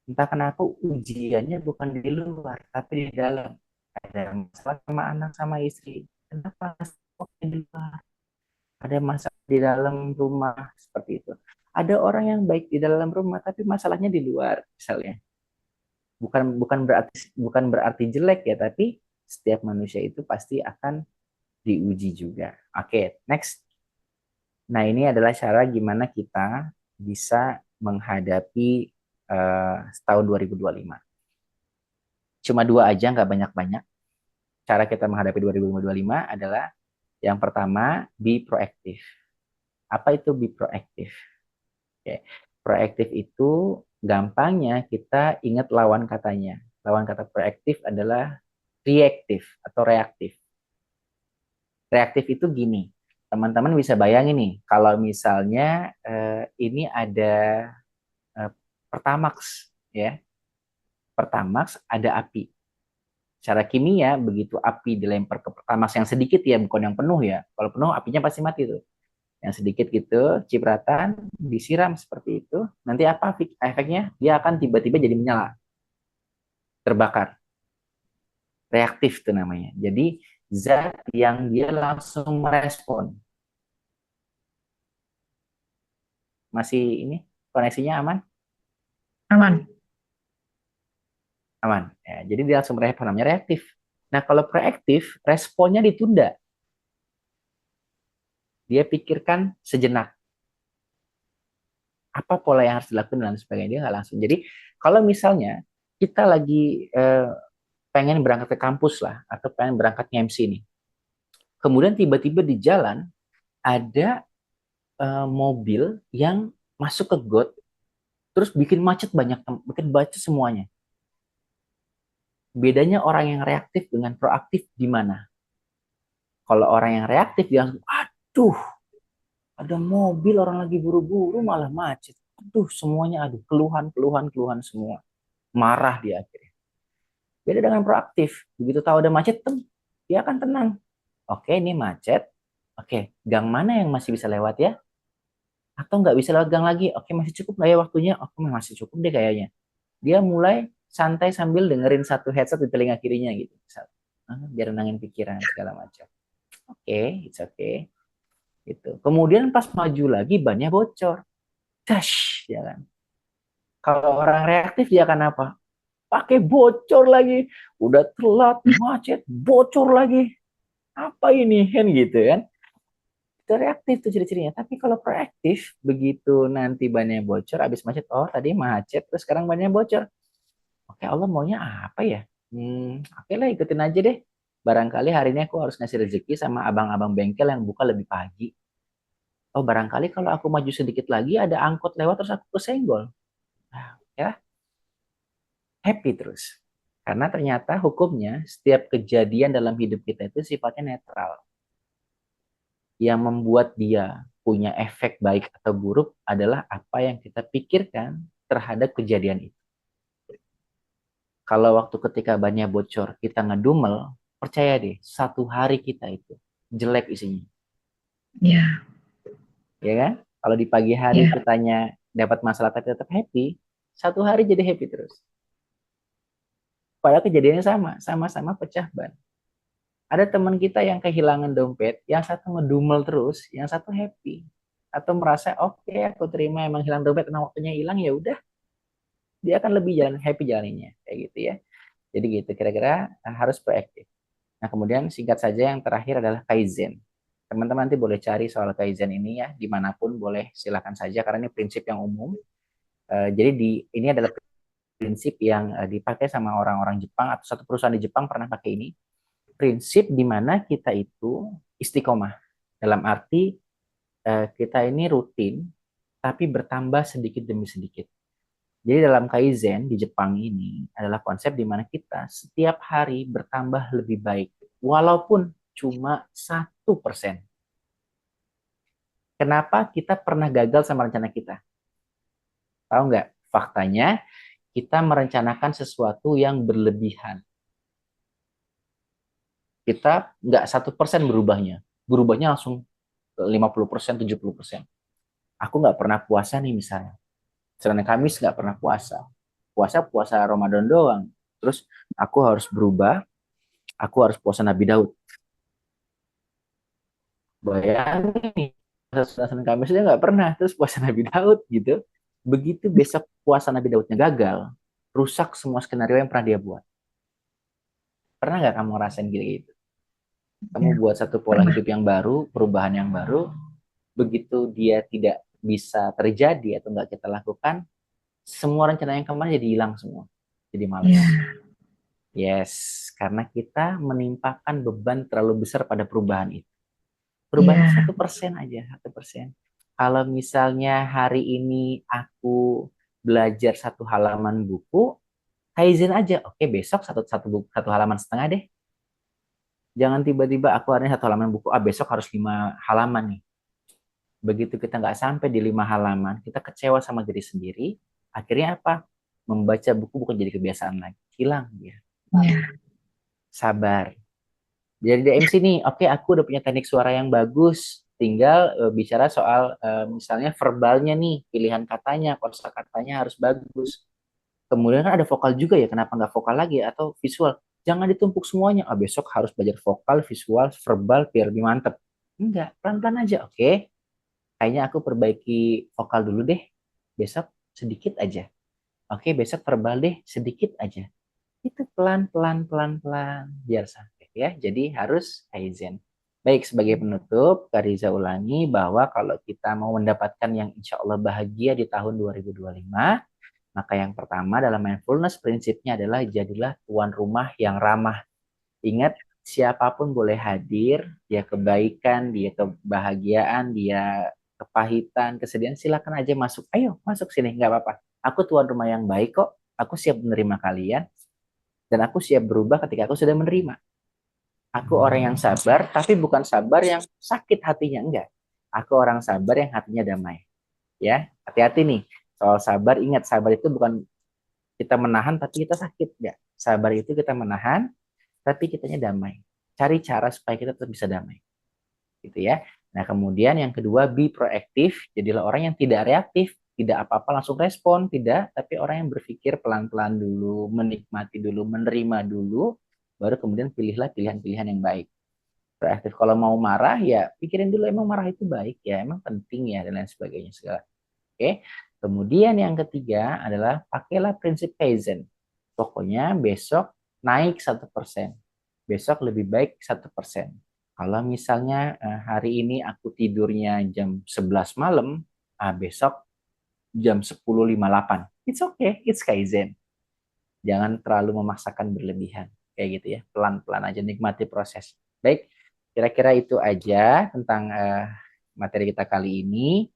Entah kenapa ujiannya bukan di luar, tapi di dalam. Ada masalah sama anak sama istri. Kenapa? Di luar. Ada masalah di dalam rumah, seperti itu. Ada orang yang baik di dalam rumah, tapi masalahnya di luar, misalnya. Bukan berarti jelek ya, tapi setiap manusia itu pasti akan diuji juga. Oke, next. Nah, ini adalah cara gimana kita bisa menghadapi tahun 2025. Cuma 2 aja, nggak banyak-banyak. Cara kita menghadapi 2025 adalah yang pertama, be proaktif. Apa itu be proaktif? Oke. Proaktif itu gampangnya kita ingat lawan katanya. Lawan kata proaktif adalah reaktif atau reaktif. Reaktif itu gini, teman-teman bisa bayangin nih, kalau misalnya ini ada Pertamax, ya. Pertamax ada api. Secara kimia, begitu api dilempar ke Pertamax yang sedikit ya, bukan yang penuh ya. Kalau penuh apinya pasti mati tuh. Yang sedikit gitu, cipratan, disiram seperti itu. Nanti apa efeknya? Dia akan tiba-tiba jadi menyala, terbakar. Reaktif itu namanya. Jadi zat yang dia langsung merespon. Masih ini koneksinya aman?
Aman.
Aman. Ya, jadi dia langsung merespon, namanya reaktif. Nah, kalau proaktif, responnya ditunda. Dia pikirkan sejenak. Apa pola yang harus dilakukan dan sebagainya. Dia nggak langsung. Jadi, kalau misalnya kita lagi pengen berangkat ke kampus lah, atau pengen berangkat nge-MC nih. Kemudian tiba-tiba di jalan, ada mobil yang masuk ke got, terus bikin macet bikin macet semuanya. Bedanya orang yang reaktif dengan proaktif di mana? Kalau orang yang reaktif dia langsung, aduh, ada mobil orang lagi buru-buru malah macet. Aduh, semuanya keluhan semua. Marah dia akhirnya. Beda dengan proaktif. Begitu tahu ada macet, dia akan tenang. Oke, ini macet. Oke, gang mana yang masih bisa lewat ya? Atau nggak bisa lewat gang lagi? Oke, masih cukup nggak ya waktunya? Oke, masih cukup deh kayaknya. Dia mulai santai sambil dengerin satu headset di telinga kirinya gitu. Biar nenangin pikiran segala macam. Oke, it's okay. Gitu. Kemudian pas maju lagi bannya bocor. Dash, jalan. Kalau orang reaktif dia akan apa? Pakai bocor lagi. Udah telat, macet, bocor lagi. Apa ini? Kan gitu kan. Itu reaktif tuh ciri-cirinya. Tapi kalau proaktif, begitu nanti bannya bocor, habis macet, oh tadi macet, terus sekarang bannya bocor. Oke, Allah maunya apa ya? Oke lah, ikutin aja deh. Barangkali hari ini aku harus ngasih rezeki sama abang-abang bengkel yang buka lebih pagi. Oh, barangkali kalau aku maju sedikit lagi ada angkot lewat terus aku kesenggol. Nah, ya, happy terus. Karena ternyata hukumnya setiap kejadian dalam hidup kita itu sifatnya netral. Yang membuat dia punya efek baik atau buruk adalah apa yang kita pikirkan terhadap kejadian itu. Kalau waktu ketika bannya bocor kita ngedumel, percaya deh, 1 hari kita itu jelek isinya.
Iya.
Ya kan? Kalau di pagi hari kitanya dapat masalah tapi tetap happy, satu hari jadi happy terus. Padahal kejadiannya sama-sama pecah ban. Ada teman kita yang kehilangan dompet, yang satu ngedumel terus, yang satu happy. Atau merasa, oke, aku terima emang hilang dompet, karena waktunya hilang, ya udah, dia akan lebih happy jalaninya, kayak gitu ya. Jadi gitu, kira-kira harus proaktif. Nah, kemudian singkat saja yang terakhir adalah Kaizen. Teman-teman nanti boleh cari soal Kaizen ini ya, dimanapun boleh, silakan saja, karena ini prinsip yang umum. Jadi ini adalah prinsip yang dipakai sama orang-orang Jepang, atau satu perusahaan di Jepang pernah pakai ini. Prinsip di mana kita itu istiqomah. Dalam arti kita ini rutin, tapi bertambah sedikit demi sedikit. Jadi dalam Kaizen di Jepang ini adalah konsep di mana kita setiap hari bertambah lebih baik, walaupun cuma 1%. Kenapa kita pernah gagal sama rencana kita? Tahu nggak? Faktanya, kita merencanakan sesuatu yang berlebihan. Kita nggak 1% berubahnya langsung 50%, 70%. Aku nggak pernah puasa nih misalnya. Senin Kamis nggak pernah puasa. Puasa Ramadan doang. Terus aku harus berubah, aku harus puasa Nabi Daud. Bayangin, Senin Kamis dia nggak pernah, terus puasa Nabi Daud gitu. Begitu besok puasa Nabi Daudnya gagal, rusak semua skenario yang pernah dia buat. Pernah nggak kamu ngerasain gitu? Kamu buat satu pola hidup yang baru, perubahan yang baru, begitu dia tidak bisa terjadi atau nggak kita lakukan, semua rencana yang kemarin jadi hilang semua, jadi malas. Yes, karena kita menimpakan beban terlalu besar pada perubahan itu. Perubahan 1% aja, 1%. Kalau misalnya hari ini aku belajar satu halaman buku, Kaizen aja. Oke, besok satu halaman setengah deh. Jangan tiba-tiba aku hari ini satu halaman buku, besok harus 5 halaman nih. Begitu kita nggak sampai di 5 halaman, kita kecewa sama diri sendiri. Akhirnya apa? Membaca buku bukan jadi kebiasaan lagi. Hilang dia. Sabar. Jadi di MC nih, oke, aku udah punya teknik suara yang bagus. Tinggal bicara soal misalnya verbalnya nih, pilihan katanya, kosakatanya harus bagus. Kemudian kan ada vokal juga ya, kenapa nggak vokal lagi atau visual? Jangan ditumpuk semuanya. Besok harus belajar vokal, visual, verbal biar lebih mantep. Enggak, pelan-pelan aja, oke. Kayaknya aku perbaiki vokal dulu deh. Besok sedikit aja. Oke, besok verbal deh, sedikit aja. Itu pelan-pelan, pelan-pelan, biar sampai ya. Jadi harus Kaizen. Baik, sebagai penutup, Kak Riza ulangi bahwa kalau kita mau mendapatkan yang insya Allah bahagia di tahun 2025, maka yang pertama dalam mindfulness prinsipnya adalah jadilah tuan rumah yang ramah. Ingat, siapapun boleh hadir, dia kebaikan, dia kebahagiaan, dia kepahitan, kesedihan, silakan aja masuk. Ayo, masuk sini, nggak apa-apa. Aku tuan rumah yang baik kok, aku siap menerima kalian, dan aku siap berubah ketika aku sudah menerima. Aku orang yang sabar, tapi bukan sabar yang sakit hatinya, enggak. Aku orang sabar yang hatinya damai. Ya, hati-hati nih. Soal sabar, ingat sabar itu bukan kita menahan tapi kita sakit, enggak. Sabar itu kita menahan tapi kitanya damai. Cari cara supaya kita tetap bisa damai. Gitu ya. Nah, kemudian yang kedua, be proaktif. Jadilah orang yang tidak reaktif, tidak apa-apa langsung respon, tidak, tapi orang yang berpikir pelan-pelan dulu, menikmati dulu, menerima dulu, baru kemudian pilihlah pilihan-pilihan yang baik. Proaktif. Kalau mau marah, ya pikirin dulu emang marah itu baik ya, emang penting ya, dan lain sebagainya segala. Oke. Kemudian yang ketiga adalah pakailah prinsip Kaizen. Pokoknya besok naik 1%. Besok lebih baik 1%. Kalau misalnya hari ini aku tidurnya jam 11 malam, besok jam 10.58. It's okay, it's Kaizen. Jangan terlalu memaksakan berlebihan. Kayak gitu ya, pelan-pelan aja, nikmati proses. Baik, kira-kira itu aja tentang materi kita kali ini.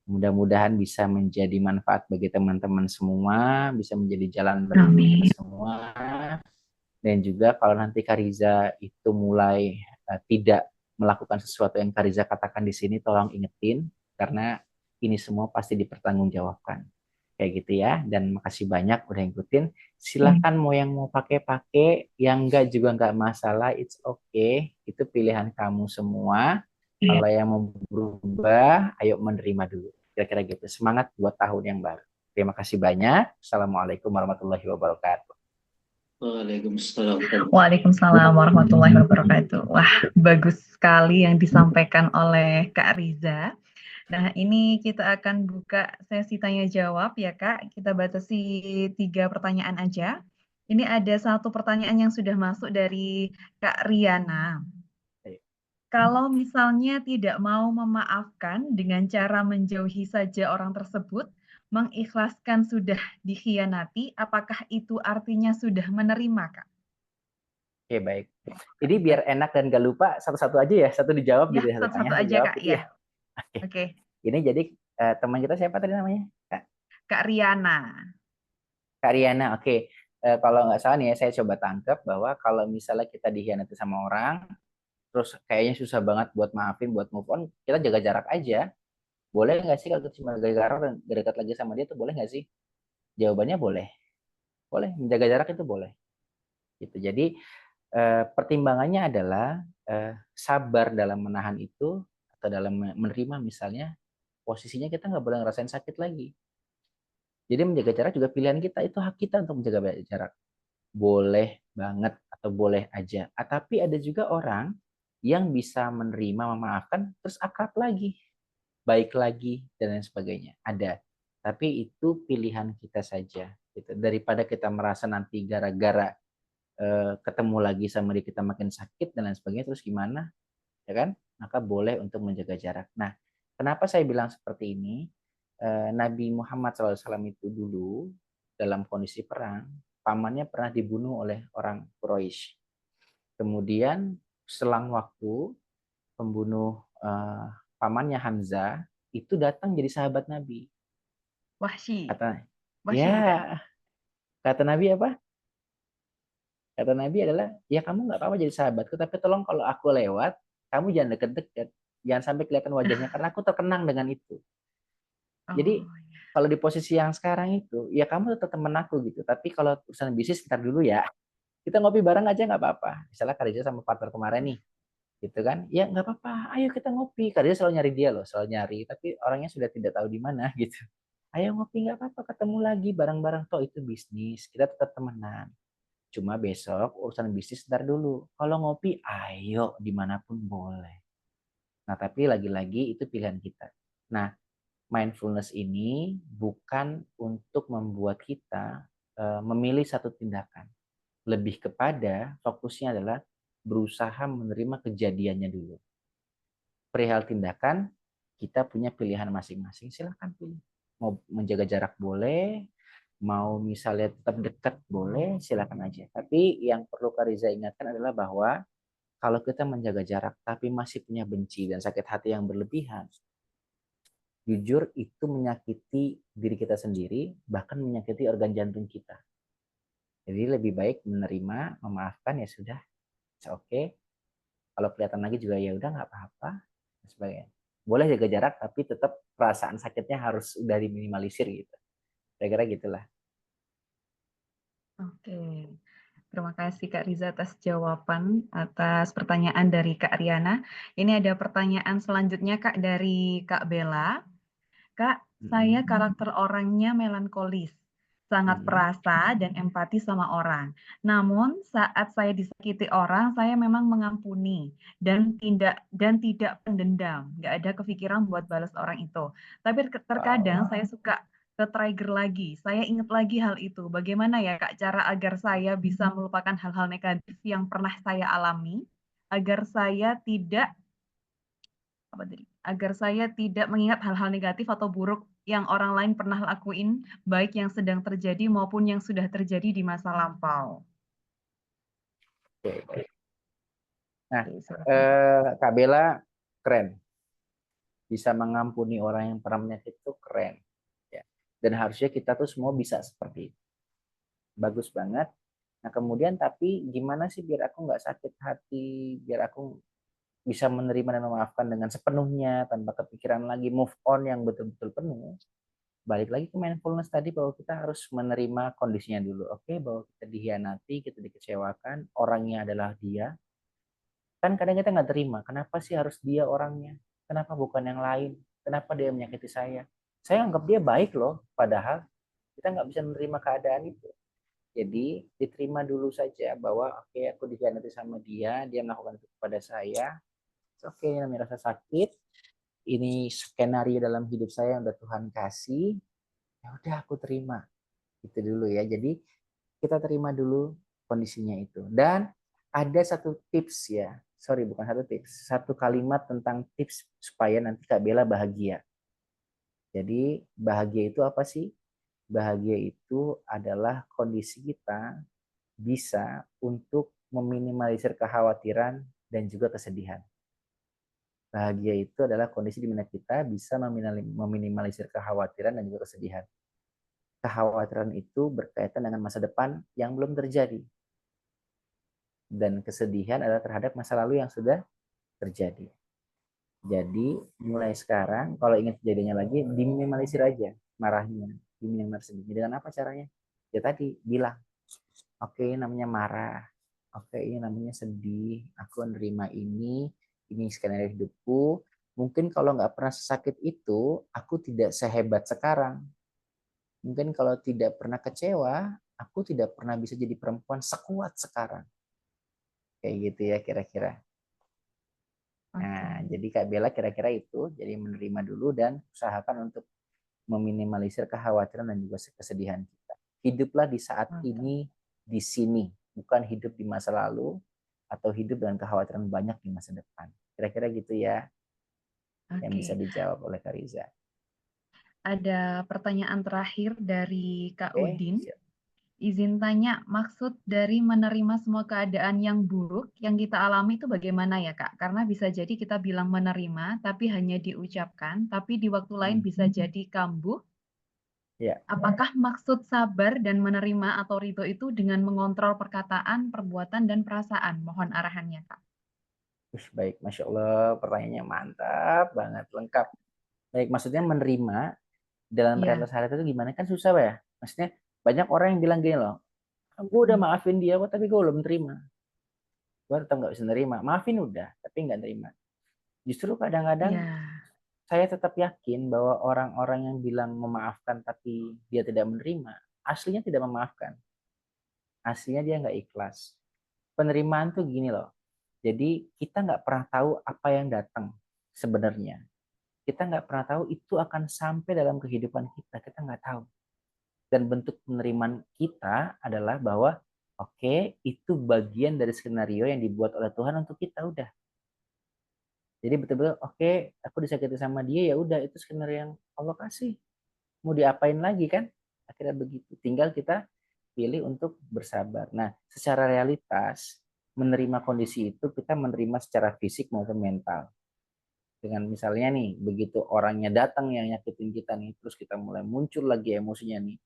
Mudah-mudahan bisa menjadi manfaat bagi teman-teman semua, bisa menjadi jalan bagi semua. Dan juga kalau nanti Kariza itu mulai tidak melakukan sesuatu yang Kariza katakan di sini, tolong ingetin, karena ini semua pasti dipertanggungjawabkan. Kayak gitu ya, dan makasih banyak udah ngikutin. Silahkan mau yang mau pakai, yang enggak juga enggak masalah, it's okay. Itu pilihan kamu semua.
Iya.
Kalau yang mau berubah, ayo menerima dulu. Kira-kira gitu. Semangat buat tahun yang baru. Terima kasih banyak. Assalamualaikum warahmatullahi wabarakatuh.
Waalaikumsalam.
Waalaikumsalam warahmatullahi wabarakatuh. Wah, bagus sekali yang disampaikan oleh Kak Riza. Nah, ini kita akan buka sesi tanya jawab ya Kak. Kita batasi 3 pertanyaan aja. Ini ada satu pertanyaan yang sudah masuk dari Kak Riana. Kalau misalnya tidak mau memaafkan dengan cara menjauhi saja orang tersebut, mengikhlaskan sudah dikhianati, apakah itu artinya sudah menerima, Kak?
Oke, baik. Jadi biar enak dan gak lupa, satu-satu aja ya. Satu dijawab
Ya,
gitu ya.
satu-satu
Satu
aja,
jawab
Kak.
gitu
Ya.
Oke.
Oke.
Ini jadi teman kita siapa tadi namanya?
Kak Riana.
Kak Riana, oke. Kalau nggak salah nih ya, saya coba tangkap bahwa kalau misalnya kita dikhianati sama orang, terus kayaknya susah banget buat maafin, buat move on, kita jaga jarak aja. Boleh nggak sih kalau kita cuma jaga jarak dan gak dekat lagi sama dia tuh boleh nggak sih? Jawabannya boleh. Boleh, menjaga jarak itu boleh. Gitu. Jadi pertimbangannya adalah sabar dalam menahan itu atau dalam menerima misalnya posisinya kita nggak boleh ngerasain sakit lagi. Jadi menjaga jarak juga pilihan kita, itu hak kita untuk menjaga jarak. Boleh banget atau boleh aja. Tapi ada juga orang yang bisa menerima, memaafkan, terus akrab lagi, baik lagi, dan lain sebagainya. Ada. Tapi itu pilihan kita saja. Gitu. Daripada kita merasa nanti gara-gara ketemu lagi sama dia kita makin sakit dan lain sebagainya, terus gimana? Ya kan? Maka boleh untuk menjaga jarak. Nah, kenapa saya bilang seperti ini? Nabi Muhammad SAW itu dulu dalam kondisi perang, pamannya pernah dibunuh oleh orang Quraisy. Kemudian selang waktu pembunuh pamannya Hamzah itu datang jadi sahabat Nabi.
Wahsy.
Kata,
Wahsy
ya,
bukan?
kata Nabi apa? Kata Nabi adalah, ya kamu nggak apa-apa jadi sahabatku, tapi tolong kalau aku lewat, kamu jangan deket-deket, jangan sampai kelihatan wajahnya, karena aku terkenang dengan itu. Jadi
Oh, ya.
kalau di posisi yang sekarang itu, ya kamu tetap temen aku gitu. Tapi kalau urusan bisnis ntar dulu ya. Kita ngopi bareng aja nggak apa-apa. Misalnya Kak Reza sama partner kemarin nih, gitu kan? Ya nggak apa-apa. Ayo kita ngopi. Kak Reza selalu nyari dia loh, selalu nyari. Tapi orangnya sudah tidak tahu di mana gitu. Ayo ngopi nggak apa-apa. Ketemu lagi bareng-bareng. Toh itu bisnis. Kita tetap temenan. Cuma besok urusan bisnis ntar dulu. Kalau ngopi, ayo dimanapun boleh. Nah tapi lagi-lagi itu pilihan kita. Nah mindfulness ini bukan untuk membuat kita memilih satu tindakan. Lebih kepada fokusnya adalah berusaha menerima kejadiannya dulu. Perihal tindakan, kita punya pilihan masing-masing. Silahkan pilih. Mau menjaga jarak boleh, mau misalnya tetap dekat boleh, silakan aja. Tapi yang perlu Kak Riza ingatkan adalah bahwa kalau kita menjaga jarak tapi masih punya benci dan sakit hati yang berlebihan, jujur itu menyakiti diri kita sendiri, bahkan menyakiti organ jantung kita. Jadi lebih baik menerima, memaafkan ya sudah, oke. Kalau kelihatan lagi juga ya udah nggak apa-apa, dan sebagainya. Boleh jaga jarak, tapi tetap perasaan sakitnya harus udah diminimalisir gitu. Kira-kira gitulah.
Oke. Terima kasih Kak Riza atas jawaban atas pertanyaan dari Kak Riana. Ini ada pertanyaan selanjutnya Kak dari Kak Bella. Kak, saya karakter orangnya melankolis, sangat perasa dan empati sama orang. Namun saat saya disakiti orang, saya memang mengampuni dan tidak pendendam. Nggak ada kepikiran buat balas orang itu. Tapi terkadang saya suka ke-trigger lagi. Saya ingat lagi hal itu. Bagaimana ya Kak cara agar saya bisa melupakan hal-hal negatif yang pernah saya alami, agar saya tidak agar saya tidak mengingat hal-hal negatif atau buruk yang orang lain pernah lakuin, baik yang sedang terjadi maupun yang sudah terjadi di masa lampau.
Oke. Nah,
Oke, silakan.
Kak Bella keren. Bisa mengampuni orang yang pernah menyakiti itu keren. Ya. Dan harusnya kita tuh semua bisa seperti itu. Bagus banget. Nah kemudian tapi gimana sih biar aku nggak sakit hati, biar aku bisa menerima dan memaafkan dengan sepenuhnya tanpa kepikiran lagi, move on yang betul-betul penuh. Balik lagi ke mindfulness tadi bahwa kita harus menerima kondisinya dulu. Oke, bahwa kita dihianati, kita dikecewakan, orangnya adalah dia. Kan kadang kita nggak terima, kenapa sih harus dia orangnya? Kenapa bukan yang lain? Kenapa dia menyakiti saya? Saya anggap dia baik loh, padahal kita nggak bisa menerima keadaan itu. Jadi diterima dulu saja bahwa oke, aku dikhianati sama dia, dia melakukan itu kepada saya. Oke, namanya rasa sakit. Ini skenario dalam hidup saya yang udah Tuhan kasih. Ya udah aku terima. Itu dulu ya. Jadi kita terima dulu kondisinya itu. Dan ada satu tips ya. Sorry, bukan satu tips. Satu kalimat tentang tips supaya nanti Kak Bella bahagia. Jadi bahagia itu apa sih? Bahagia itu adalah kondisi kita bisa untuk meminimalisir kekhawatiran dan juga kesedihan. Bahagia itu adalah kondisi di mana kita bisa meminimalisir kekhawatiran dan juga kesedihan. Kekhawatiran itu berkaitan dengan masa depan yang belum terjadi. Dan kesedihan adalah terhadap masa lalu yang sudah terjadi. Jadi mulai sekarang kalau ingin kejadiannya lagi, diminimalisir aja marahnya. Diminimalisir. Dengan apa caranya? Ya tadi bilang, oke namanya marah, oke ini namanya sedih, aku nerima ini skenario hidupku. Mungkin kalau nggak pernah sesakit itu, aku tidak sehebat sekarang. Mungkin kalau tidak pernah kecewa, aku tidak pernah bisa jadi perempuan sekuat sekarang. Kayak gitu ya kira-kira. Nah, jadi Kak Bella kira-kira itu, jadi menerima dulu dan usahakan untuk meminimalisir kekhawatiran dan juga kesedihan kita. Hiduplah di saat ini, di sini, bukan hidup di masa lalu atau hidup dengan kekhawatiran banyak di masa depan. Kira-kira gitu ya, yang bisa dijawab oleh Kak Riza.
Ada pertanyaan terakhir dari Kak Udin.
Siap.
Izin tanya, maksud dari menerima semua keadaan yang buruk yang kita alami itu bagaimana ya Kak? Karena bisa jadi kita bilang menerima, tapi hanya diucapkan, tapi di waktu lain bisa jadi kambuh.
Ya.
Apakah maksud sabar dan menerima atau ridho itu dengan mengontrol perkataan, perbuatan, dan perasaan? Mohon arahannya Kak.
Baik, Masya Allah, pertanyaannya mantap banget, lengkap. Baik, maksudnya menerima dalam realitas hari itu gimana? Kan susah ya. Maksudnya banyak orang yang bilang gini loh, gue udah maafin dia, tapi gue belum terima. Gue tetap nggak bisa nerima. Maafin udah, tapi nggak terima. Justru kadang-kadang saya tetap yakin bahwa orang-orang yang bilang memaafkan tapi dia tidak menerima, aslinya tidak memaafkan. Aslinya dia nggak ikhlas. Penerimaan tuh gini loh. Jadi kita nggak pernah tahu apa yang datang sebenarnya. Kita nggak pernah tahu itu akan sampai dalam kehidupan kita. Kita nggak tahu. Dan bentuk penerimaan kita adalah bahwa oke, itu bagian dari skenario yang dibuat oleh Tuhan untuk kita udah. Jadi betul-betul oke, aku disakiti sama dia ya udah itu skenario yang Allah kasih. Mau diapain lagi kan? Akhirnya begitu. Tinggal kita pilih untuk bersabar. Nah, secara realitas menerima kondisi itu kita menerima secara fisik maupun mental. Dengan misalnya nih, begitu orangnya datang yang nyakitin kita nih, terus kita mulai muncul lagi emosinya nih.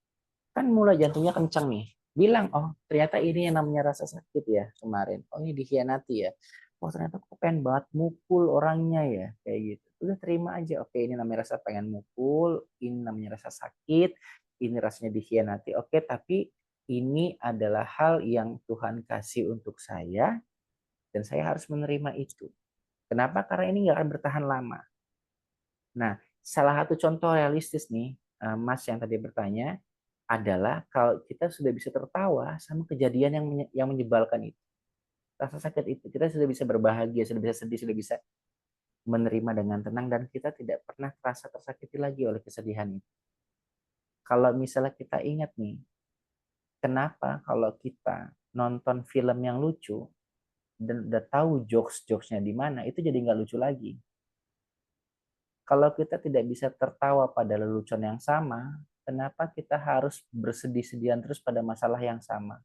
Kan mulai jantungnya kencang nih. Bilang, oh ternyata ini yang namanya rasa sakit ya kemarin. Oh ini dikhianati ya. Oh ternyata aku pengen banget mukul orangnya ya. Kayak gitu. Udah terima aja. Oke ini namanya rasa pengen mukul. Ini namanya rasa sakit. Ini rasanya dikhianati. Oke tapi ini adalah hal yang Tuhan kasih untuk saya. Dan saya harus menerima itu. Kenapa? Karena ini nggak akan bertahan lama. Nah, salah satu contoh realistis nih, Mas yang tadi bertanya, adalah kalau kita sudah bisa tertawa sama kejadian yang menyebalkan itu. Rasa sakit itu, kita sudah bisa berbahagia, sudah bisa sedih, sudah bisa menerima dengan tenang, dan kita tidak pernah terasa tersakiti lagi oleh kesedihan itu. Kalau misalnya kita ingat nih, kenapa kalau kita nonton film yang lucu, dan udah tahu jokes-jokesnya di mana, itu jadi nggak lucu lagi. Kalau kita tidak bisa tertawa pada lelucon yang sama, kenapa kita harus bersedih-sedihan terus pada masalah yang sama?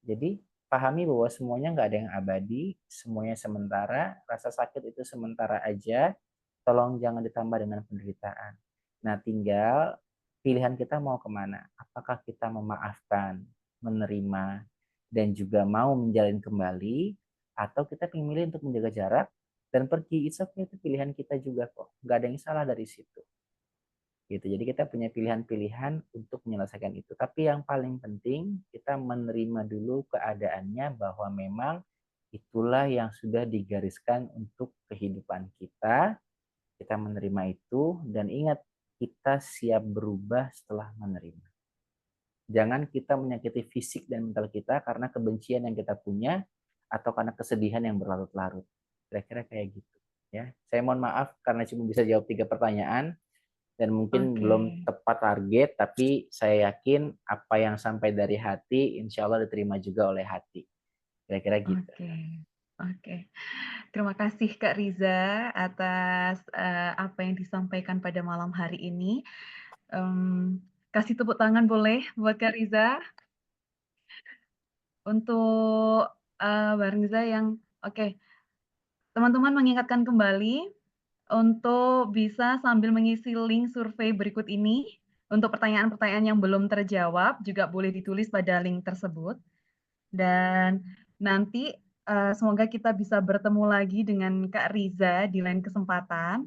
Jadi pahami bahwa semuanya nggak ada yang abadi, semuanya sementara, rasa sakit itu sementara aja, tolong jangan ditambah dengan penderitaan. Nah tinggal pilihan kita mau kemana? Apakah kita memaafkan, menerima, dan juga mau menjalin kembali, atau kita pilih untuk menjaga jarak dan pergi. It's okay, itu pilihan kita juga kok. Nggak ada yang salah dari situ. Gitu. Jadi kita punya pilihan-pilihan untuk menyelesaikan itu. Tapi yang paling penting kita menerima dulu keadaannya bahwa memang Itulah yang sudah digariskan untuk kehidupan kita. Kita menerima itu dan ingat, kita siap berubah setelah menerima. Jangan kita menyakiti fisik dan mental kita karena kebencian yang kita punya atau karena kesedihan yang berlarut-larut. Kira-kira kayak gitu ya. Saya mohon maaf karena cuma bisa jawab 3 pertanyaan dan mungkin belum tepat target, tapi saya yakin apa yang sampai dari hati insya Allah diterima juga oleh hati. Kira-kira gitu.
Oke. Terima kasih Kak Riza atas apa yang disampaikan pada malam hari ini. Kasih tepuk tangan boleh buat Kak Riza. Untuk Mbak Riza yang oke. Teman-teman mengingatkan kembali untuk bisa sambil mengisi link survei berikut ini. Untuk pertanyaan-pertanyaan yang belum terjawab juga boleh ditulis pada link tersebut. Dan nanti semoga kita bisa bertemu lagi dengan Kak Riza di lain kesempatan.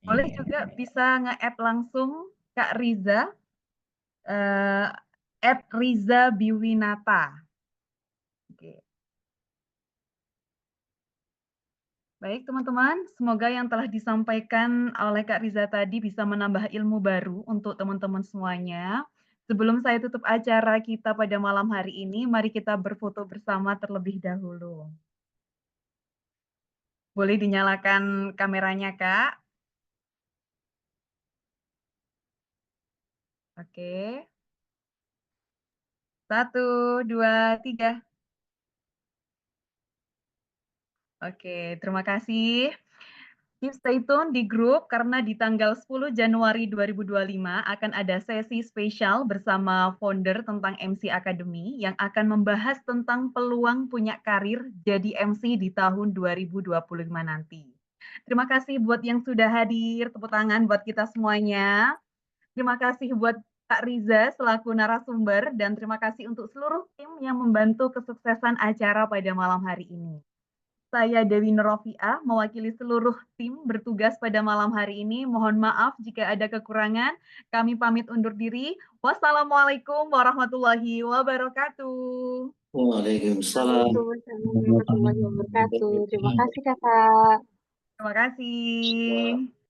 Boleh juga bisa nge-add langsung Kak Riza, @rizabiwinata. Oke. Baik teman-teman, semoga yang telah disampaikan oleh Kak Riza tadi bisa menambah ilmu baru untuk teman-teman semuanya. Sebelum saya tutup acara kita pada malam hari ini, mari kita berfoto bersama terlebih dahulu. Boleh dinyalakan kameranya, Kak? Oke. 1, 2, 3. Oke, terima kasih. Keep stay tune di grup karena di tanggal 10 Januari 2025 akan ada sesi spesial bersama founder tentang MC Academy yang akan membahas tentang peluang punya karir jadi MC di tahun 2025 nanti. Terima kasih buat yang sudah hadir, tepuk tangan buat kita semuanya. Terima kasih buat Kak Riza selaku narasumber dan terima kasih untuk seluruh tim yang membantu kesuksesan acara pada malam hari ini. Saya Dewi Nurrofiah, mewakili seluruh tim bertugas pada malam hari ini. Mohon maaf jika ada kekurangan. Kami pamit undur diri. Wassalamualaikum warahmatullahi wabarakatuh.
Waalaikumsalam warahmatullahi wabarakatuh. Terima kasih Kakak.
Terima kasih.